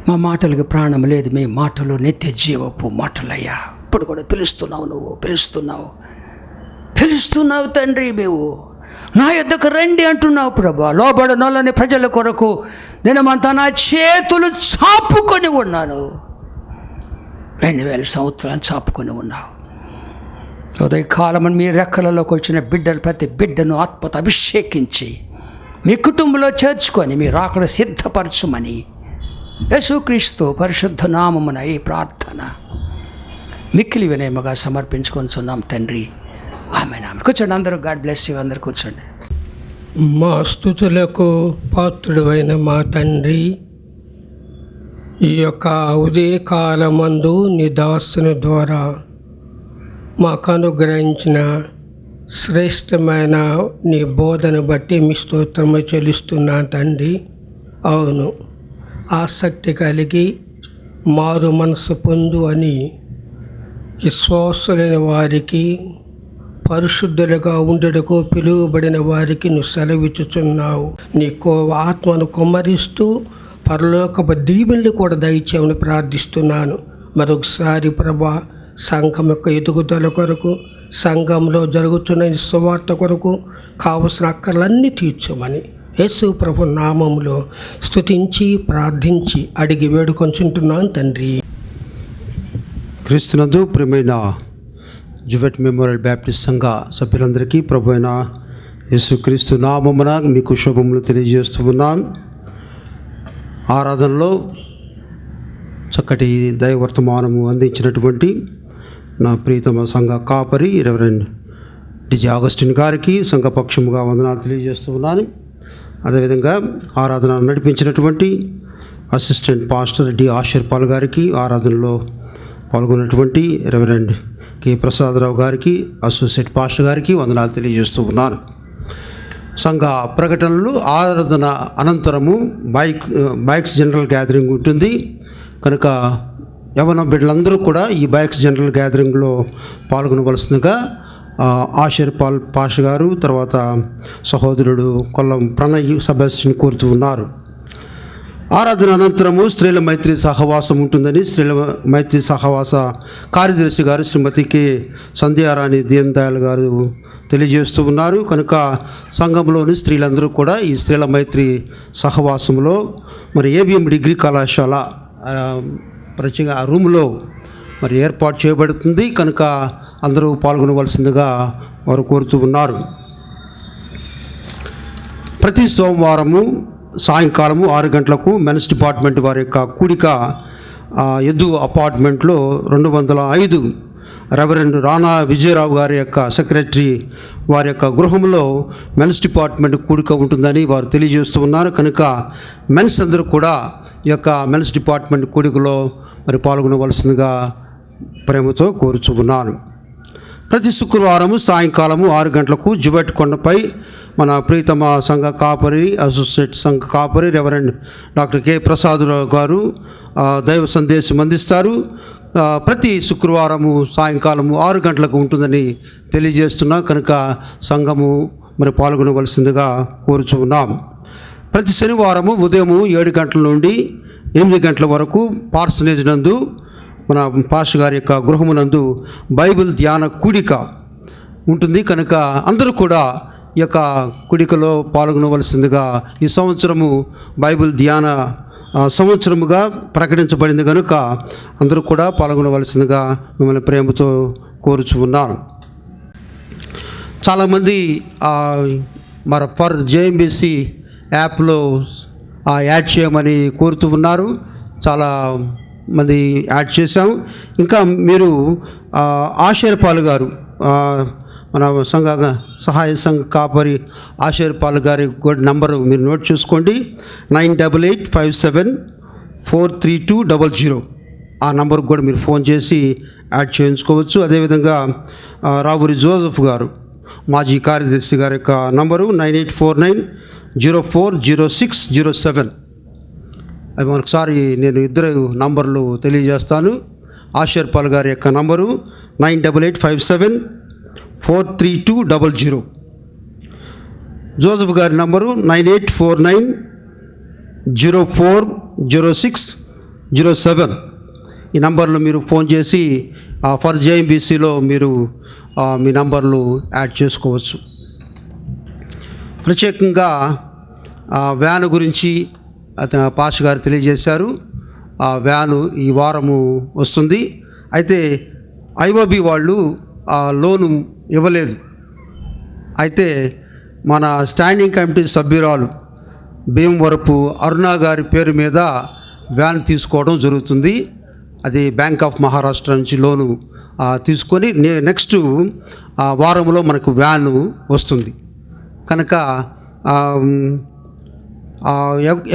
మా మాటలకు ప్రాణం లేదు, మీ మాటలు నిత్య జీవపు మాటలయ్యా. ఇప్పుడు కూడా పిలుస్తున్నావు, నువ్వు పిలుస్తున్నావు తండ్రి. మేము నా యొద్దకు రండి అంటున్నావు ప్రభా. లోబడనోళ్ళని ప్రజల కొరకు దినమంతా నా చేతులు చాపుకొని ఉన్నాను. 2000 సంవత్సరాలు చాపుకొని ఉన్నావు. ఉదయకాలమని మీ రెక్కలలోకి వచ్చిన బిడ్డలు, ప్రతి బిడ్డను ఆత్మతో అభిషేకించి మీ కుటుంబంలో చేర్చుకొని మీ రాకడ సిద్ధపరచుమని యేసుక్రీస్తు పరిశుద్ధ నామమున ఈ ప్రార్థన మిక్కిలి వినయముగా సమర్పించుకొనిచున్నాం తండ్రి. ఆమేన్, ఆమేన్. కూర్చోండి అందరూ. God bless you. అందరూ కూర్చోండి. మా స్తుతులకు పాత్రుడైన మా తండ్రి, ఈ యొక్క ఉదయకాలమందు నీ దాసుని ద్వారా మాకు అనుగ్రహించిన శ్రేష్టమైన నీ బోధన బట్టి మీ స్తోత్రము చెల్లిస్తున్నా తండ్రి. అవును, ఆసక్తి కలిగి మారు మనసు పొందు అని విశ్వాసులైన వారికి, పరిశుద్ధులుగా ఉండటకు పిలువబడిన వారికి నువ్వు సెలవిచ్చుచున్నావు. నీ ఆత్మను కుమ్మరిస్తూ పరలోకపు దీవెనలు కూడా దయచేయమని ప్రార్థిస్తున్నాను. మరొకసారి ప్రభా, సంఘం యొక్క ఎదుగుదల కొరకు, సంఘంలో జరుగుతున్న సువార్త కొరకు కావలసిన అక్కర్లన్నీ తీర్చమని యేసు ప్రభు నామములో స్తుతించి ప్రార్థించి అడిగి వేడుకొంచుంటున్నాను తండ్రి. క్రీస్తునందు ప్రియమైన జువెట్ మెమోరియల్ బ్యాప్టిస్ట్ సంఘ సభ్యులందరికీ ప్రభు అయిన యేసుక్రీస్తు నామమున మీకు శుభములు తెలియజేస్తూ ఉన్నాను. ఆరాధనలో చక్కటి దైవవర్తమానము అందించినటువంటి నా ప్రియతమ సంఘ కాపరి రెవరెండ్ డిజే ఆగస్టిన్ గారికి సంఘపక్షముగా వందనాలు తెలియజేస్తూ ఉన్నాను. అదేవిధంగా ఆరాధన నడిపించినటువంటి అసిస్టెంట్ పాస్టర్ డి ఆశీర్పాల్ గారికి, ఆరాధనలో పాల్గొన్నటువంటి రెవరెండ్ కె ప్రసాదరావు గారికి, అసోసియేట్ పాస్టర్ గారికి వందనాలు తెలియజేస్తూ ఉన్నాను. సంఘ ప్రకటనలు ఆరాధన అనంతరము బైక్స్ జనరల్ గ్యాదరింగ్ ఉంటుంది కనుక యవన బిడ్డలందరూ కూడా ఈ బైక్స్ జనరల్ గ్యాదరింగ్లో పాల్గొనవలసిందిగా ఆశీర్పాల్ పాష గారు, తర్వాత సహోదరుడు కొల్లం ప్రణయ్ సభ్యుని కోరుతూ ఉన్నారు. ఆరాధన అనంతరము స్త్రీల మైత్రి సహవాసం ఉంటుందని స్త్రీల మైత్రి సహవాస కార్యదర్శి గారు శ్రీమతి కె సంధ్యారాణి దీన్ దయాళ్ గారు తెలియజేస్తూ ఉన్నారు. కనుక సంఘంలోని స్త్రీలందరూ కూడా ఈ స్త్రీల మైత్రి సహవాసంలో మరి ఏబిఎం డిగ్రీ కళాశాల ప్రత్యేక ఆ రూమ్లో మరి ఏర్పాటు చేయబడుతుంది కనుక అందరూ పాల్గొనవలసిందిగా వారు కోరుతూ ఉన్నారు. ప్రతి సోమవారము సాయంకాలము 6 గంటలకు మెన్స్ డిపార్ట్మెంట్ వారి యొక్క కూడిక ఎద్దు అపార్ట్మెంట్లో 205 రెవరెండ్ రాణా విజయరావు గారి యొక్క సెక్రటరీ వారి యొక్క గృహంలో మెన్స్ డిపార్ట్మెంట్ కూడిక ఉంటుందని వారు తెలియజేస్తూ ఉన్నారు. కనుక మెన్స్ అందరూ కూడా ఈ యొక్క మెన్స్ డిపార్ట్మెంట్ కూడికలో మరి పాల్గొనవలసిందిగా ప్రేమతో కోరుచు ఉన్నాను. ప్రతి శుక్రవారము సాయంకాలము 6 గంటలకు జుబెట్ కొండపై మన ప్రీతమ సంఘ కాపరి, అసోసియేట్ సంఘ కాపరి రెవరెండ్ డాక్టర్ కె ప్రసాదరావు గారు దైవ సందేశం అందిస్తారు. ప్రతి శుక్రవారము సాయంకాలము 6 గంటలకు ఉంటుందని తెలియజేస్తున్నా కనుక సంఘము మరి పాల్గొనవలసిందిగా కోరుచున్నాం. ప్రతి శనివారము ఉదయం 7 గంటల నుండి 8 గంటల వరకు పార్సనేజ్ నందు మన పాస్టర్ గారి యొక్క గృహమునందు బైబిల్ ధ్యాన కూడిక ఉంటుంది కనుక అందరూ కూడా ఈ యొక్క కూడికలో పాల్గొనవలసిందిగా ఈ సంవత్సరము బైబిల్ ధ్యాన సంవత్సరముగా ప్రకటించబడింది కనుక అందరూ కూడా పాల్గొనవలసిందిగా మిమ్మల్ని ప్రేమతో కోరుచు ఉన్నాను. చాలామంది మరి ఫర్ జేఎంబీసీ యాప్లో యాడ్ చేయమని కోరుతూ ఉన్నారు. చాలా మంది యాడ్ చేశాము. ఇంకా మీరు ఆశీర్పాల్ గారు మన సంఘ సహాయ సంఘ కాపరి ఆశీర్పాల్ గారి నంబరు మీరు నోట్ చేసుకోండి. 9857432000 ఆ నంబర్కి కూడా మీరు ఫోన్ చేసి యాడ్ చేయించుకోవచ్చు. అదేవిధంగా రావురి జోసెఫ్ గారు మాజీ కార్యదర్శి గారి యొక్క నంబరు 9849040607. అది ఒకసారి నేను ఇద్దరు నంబర్లు తెలియజేస్తాను. ఆశీర్పాల్ గారి యొక్క నంబరు 9857432000. జోసెఫ్ గారి నంబరు 9849040607. ఈ నంబర్లు మీరు ఫోన్ చేసి ఫర్ జేఎంబీసీలో మీరు మీ నంబర్లు యాడ్ చేసుకోవచ్చు. ప్రత్యేకంగా వ్యాను గురించి పాస్టర్ గారు తెలియజేశారు. ఆ వ్యాను ఈ వారము వస్తుంది. అయితే ఐఓబి వాళ్ళు లోను ఇవ్వలేదు. అయితే మన స్టాండింగ్ కమిటీ సభ్యురాలు భీమవరపు అరుణ గారి పేరు మీద వ్యాన్ తీసుకోవడం జరుగుతుంది. అది బ్యాంక్ ఆఫ్ మహారాష్ట్ర నుంచి లోను తీసుకొని నెక్స్ట్ వారంలో మనకు వ్యాను వస్తుంది కనుక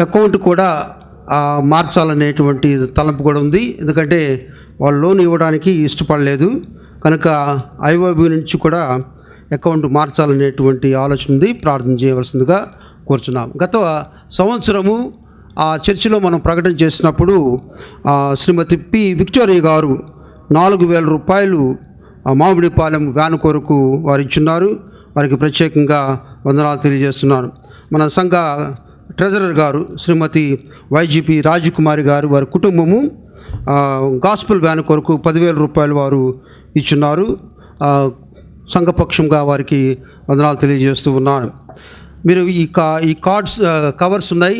అకౌంట్ కూడా మార్చాలనేటువంటి తలంపు కూడా ఉంది. ఎందుకంటే వాళ్ళు లోన్ ఇవ్వడానికి ఇష్టపడలేదు కనుక ఐఓబి నుంచి కూడా అకౌంట్ మార్చాలనేటువంటి ఆలోచన ఉంది. ప్రార్థన చేయవలసిందిగా కోరుచున్నాం. గత సంవత్సరము ఆ చర్చిలో మనం ప్రకటన చేసినప్పుడు శ్రీమతి పి విక్టోరియా గారు 4,000 రూపాయలు మామిడిపాలెం వ్యాన్ కొరకు వారు ఇచ్చున్నారు. వారికి ప్రత్యేకంగా వందనాలు తెలియజేస్తున్నాను. మన సంఘ ట్రెజరర్ గారు శ్రీమతి వైజీపీ రాజకుమారి గారు వారి కుటుంబము గాస్పుల్ వ్యాన్ కొరకు 10,000 రూపాయలు వారు ఇచ్చున్నారు. సంఘపక్షంగా వారికి వందనాలు తెలియజేస్తూ ఉన్నాను. మీరు ఈ కార్డ్స్ కవర్స్ ఉన్నాయి.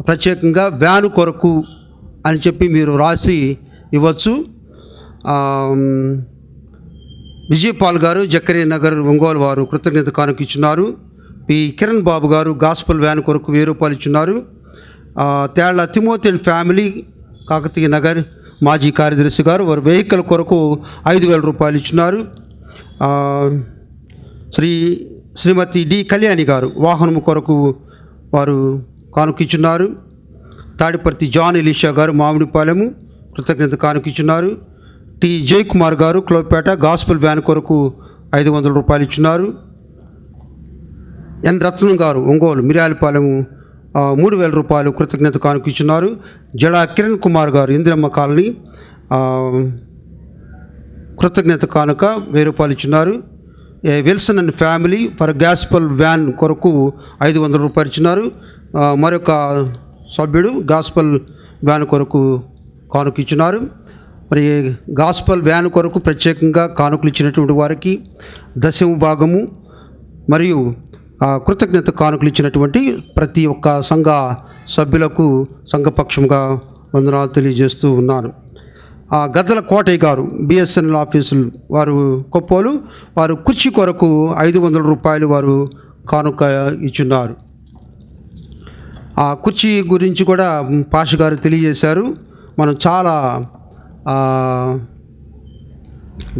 ప్రత్యేకంగా వ్యాను కొరకు అని చెప్పి మీరు రాసి ఇవ్వచ్చు. విజయపాల్ గారు జక్కరే నగర్ ఒంగోలు వారు కృతజ్ఞత కానుక ఇచ్చున్నారు. పి కిరణ్ బాబు గారు గాస్పల్ వ్యాన్ కొరకు 1000 రూపాయలు ఇచ్చున్నారు. Thella Timothy and family Kakatiya Nagar మాజీ కార్యదర్శి గారు వారు వెహికల్ కొరకు 5,000 రూపాయలు ఇచ్చున్నారు. శ్రీమతి డి కళ్యాణి గారు వాహనం కొరకు వారు కానుకిచ్చున్నారు. తాడిపర్తి జాన్ ఎలీషా గారు మామిడిపాలెము కృతజ్ఞత కానుకిచ్చున్నారు. టి జయకుమార్ గారు క్లోపేట గాస్పుల్ వ్యాన్ కొరకు 500 రూపాయలు ఇచ్చున్నారు. ఎన్ రత్నం గారు ఒంగోలు మిర్యాలపాలెము 3,000 రూపాయలు కృతజ్ఞత కానుకిచ్చున్నారు. జడా కిరణ్ కుమార్ గారు ఇందిరమ్మ కాలనీ కృతజ్ఞత కానుక 1000 రూపాయలు ఇచ్చున్నారు. Wilson and family for gospel van కొరకు 500 రూపాయలు ఇచ్చినారు. మరొక సభ్యుడు గాస్పల్ వ్యాన్ కొరకు కానుక ఇచ్చినారు. మరి గాస్పల్ వ్యాన్ కొరకు ప్రత్యేకంగా కానుకలు ఇచ్చినటువంటి వారికి దశమ భాగము మరియు కృతజ్ఞత కానుకలు ఇచ్చినటువంటి ప్రతి ఒక్క సంఘ సభ్యులకు సంఘపక్షంగా వందనాలు తెలియజేస్తూ ఉన్నాను. గద్దల కోటయ్య గారు బిఎస్ఎన్ఎల్ ఆఫీసులు వారు కొప్పోలు వారు కుర్చీ కొరకు 500 రూపాయలు వారు కానుక ఇచ్చున్నారు. ఆ కుర్చీ గురించి కూడా పాష గారు తెలియజేశారు. మనం చాలా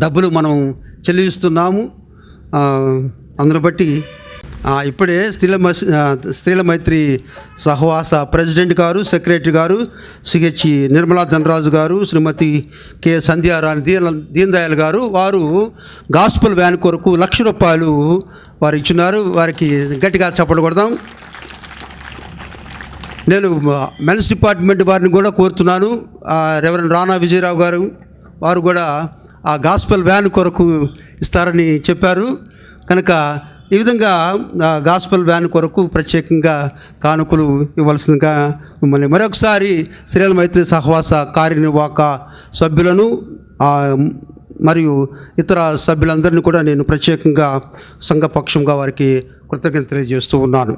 డబ్బులు మనం చెల్లిస్తున్నాము. అందును బట్టి ఇప్పుడే స్త్రీల మైత్రి సహవాస ప్రెసిడెంట్ గారు, సెక్రటరీ గారు, సిహెచ్ నిర్మలా ధనరాజు గారు, శ్రీమతి కె సంధ్యారాణి దీన్ దయాల్ గారు, వారు గాస్పల్ వ్యాన్ కొరకు ₹1,00,000 వారు ఇచ్చినారు. వారికి గట్టిగా చప్పట్లు కొడదాం. నేను మెన్స్ డిపార్ట్మెంట్ వారిని కూడా కోరుతున్నాను. రెవరెండ్ రాణా విజయరావు గారు వారు కూడా ఆ గాస్పల్ వ్యాన్ కొరకు ఇస్తారని చెప్పారు. కనుక ఈ విధంగా గాస్పల్ వ్యాన్ కొరకు ప్రత్యేకంగా కానుకలు ఇవ్వాల్సిందిగా మిమ్మల్ని మరొకసారి స్త్రీల మైత్రి సహవాస కార్యనిర్వాహక సభ్యులను మరియు ఇతర సభ్యులందరినీ కూడా నేను ప్రత్యేకంగా సంఘపక్షంగా వారికి కృతజ్ఞత తెలియజేస్తూ ఉన్నాను.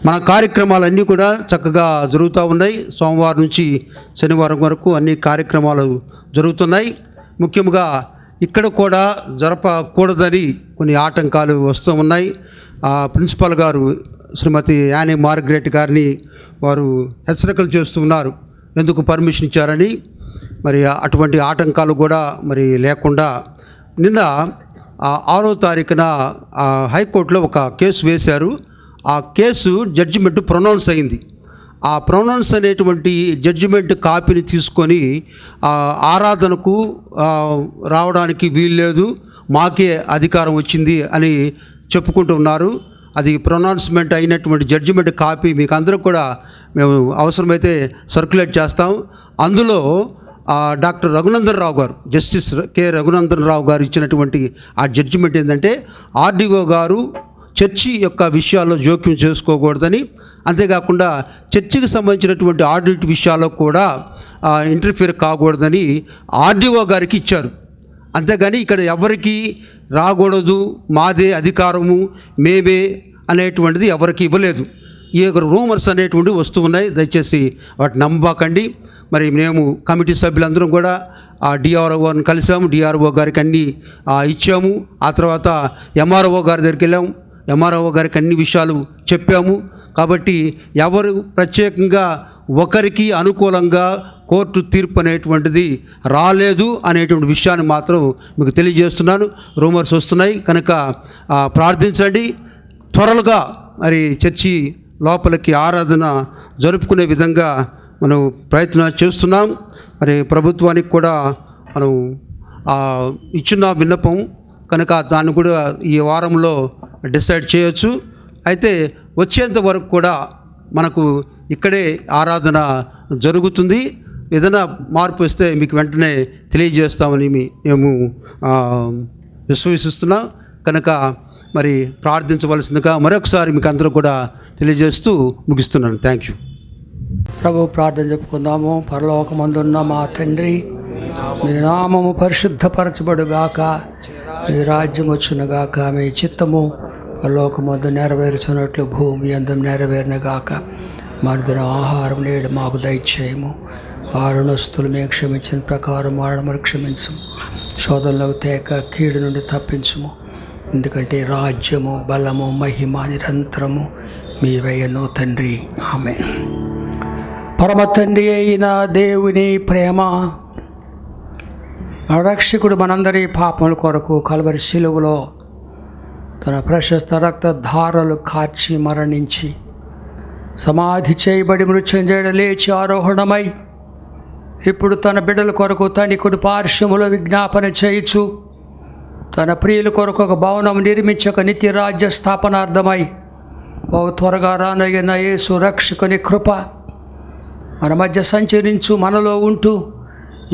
మన కార్యక్రమాలన్నీ కూడా చక్కగా జరుగుతూ ఉన్నాయి. సోమవారం నుంచి శనివారం వరకు అన్ని కార్యక్రమాలు జరుగుతున్నాయి. ముఖ్యంగా ఇక్కడ కూడా జరపకూడదని కొన్ని ఆటంకాలు వస్తూ ఉన్నాయి. ప్రిన్సిపాల్ గారు శ్రీమతి యానీ మార్గరెట్ గారిని వారు హెచ్చరికలు చేస్తున్నారు, ఎందుకు పర్మిషన్ ఇచ్చారని. మరి అటువంటి ఆటంకాలు కూడా మరి లేకుండా నిన్న 6వ తారీఖున హైకోర్టులో ఒక కేసు వేశారు. ఆ కేసు జడ్జిమెంట్ ప్రొనౌన్స్ అయింది. ఆ ప్రొనౌన్స్ అనేటువంటి జడ్జిమెంట్ కాపీని తీసుకొని ఆరాధనకు రావడానికి వీల్లేదు, మాకే అధికారం వచ్చింది అని చెప్పుకుంటున్నారు. అది ప్రొనౌన్స్మెంట్ అయినటువంటి జడ్జిమెంట్ కాపీ మీకు అందరూ కూడా మేము అవసరమైతే సర్క్యులేట్ చేస్తాం. అందులో డాక్టర్ రఘునందన్ రావు గారు, జస్టిస్ కె రఘునందన్ రావు గారు ఇచ్చినటువంటి ఆ జడ్జిమెంట్ ఏంటంటే ఆర్డీఓ గారు చర్చి యొక్క విషయాల్లో జోక్యం చేసుకోకూడదని, అంతేకాకుండా చర్చికి సంబంధించినటువంటి ఆడిట్ విషయాల్లో కూడా ఇంటర్ఫియర్ కాకూడదని ఆర్డీఓ గారికి ఇచ్చారు. అంతేగాని ఇక్కడ ఎవరికి రాకూడదు, మాదే అధికారము, మేమే అనేటువంటిది ఎవరికి ఇవ్వలేదు. ఈ రూమర్స్ అనేటువంటివి వస్తూ ఉన్నాయి, దయచేసి వాటిని నమ్మకండి. మరి మేము కమిటీ సభ్యులందరం కూడా డిఆర్ఓ గారిని కలిసాము, డిఆర్ఓ గారికి అన్నీ ఇచ్చాము. ఆ తర్వాత ఎంఆర్ఓ గారి దగ్గరికి వెళ్ళాము, ఎంఆర్ఓ గారికి అన్ని విషయాలు చెప్పాము. కాబట్టి ఎవరు ప్రత్యేకంగా ఒకరికి అనుకూలంగా కోర్టు తీర్పు అనేటువంటిది రాలేదు అనేటువంటి విషయాన్ని మాత్రం మీకు తెలియజేస్తున్నాను. రూమర్స్ వస్తున్నాయి కనుక ప్రార్థించండి. త్వరగా మరి చర్చి లోపలికి ఆరాధన జరుపుకునే విధంగా మనం ప్రయత్నం చేస్తున్నాం. మరి ప్రభుత్వానికి కూడా మనం ఇచ్చిన విన్నపం కనుక దాన్ని కూడా ఈ వారంలో డిసైడ్ చేయొచ్చు. అయితే వచ్చేంత వరకు కూడా మనకు ఇక్కడే ఆరాధన జరుగుతుంది. ఏదైనా మార్పు వస్తే మీకు వెంటనే తెలియజేస్తామని మేము విశ్వసిస్తున్నాం. కనుక మరి ప్రార్థించవలసిందిగా మరొకసారి మీకు అందరూ కూడా తెలియజేస్తూ ముగిస్తున్నాను. Thank you. ప్రభు ప్రార్థన చెప్పుకుందాము. పరలోకమందున్న మా తండ్రి, మీ నామము పరిశుద్ధపరచబడుగాక, మీ రాజ్యం వచ్చునుగాక, మీ చిత్తము పరలోకమందు నెరవేర్చున్నట్లు భూమి అందం నెరవేరునుగాక. మరుదిన ఆహారం నేడు మాకు దయచేయము, వారణస్తులు మేము క్షమించిన ప్రకారం వాడమని క్షమించము, శోధనలకు తేక కీడు నుండి తప్పించుము. ఎందుకంటే రాజ్యము, బలము, మహిమ నిరంతరము మీవయ్యను తండ్రి. ఆమేన్. పరమ తండ్రి అయిన దేవుని ప్రేమ, రక్షకుడు మనందరి పాపముల కొరకు కల్వరి శిలువలో తన ప్రశస్త రక్తధారలు కార్చి మరణించి సమాధి చేయబడి మృత్యుంజయుడు లేచి ఆరోహణమై ఇప్పుడు తన బిడ్డల కొరకు తండ్రి కుడి పార్శ్వములో విజ్ఞాపన చేయుచు తన ప్రియుల కొరకు ఒక భవనం నిర్మించి ఒక నిత్య రాజ్య స్థాపనార్థమై బహు త్వరగా రానయ్యన యేసు రక్షకుని కృప మన మధ్య సంచరించు, మనలో ఉంటూ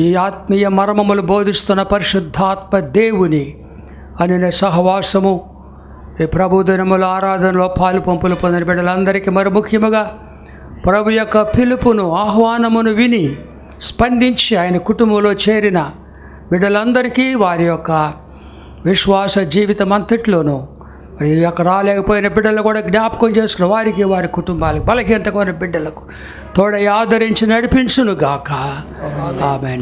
ఈ ఆత్మీయ మర్మములు బోధిస్తున్న పరిశుద్ధాత్మ దేవుని అనిన సహవాసము, ఈ ప్రభుదినముల ఆరాధనలో పాలు పంపులు పొందిన బిడ్డలందరికీ మరి ముఖ్యముగా ప్రభు యొక్క పిలుపును, ఆహ్వానమును విని స్పందించి ఆయన కుటుంబంలో చేరిన బిడ్డలందరికీ వారి యొక్క విశ్వాస జీవితం అంతట్లోనూ మరి యొక్క రాలేకపోయిన బిడ్డలు కూడా జ్ఞాపకం చేసుకున్న వారికి, వారి కుటుంబాలకు, బలహీనతమైన బిడ్డలకు తోడై ఆదరించి నడిపించునుగాక. ఆమేన్.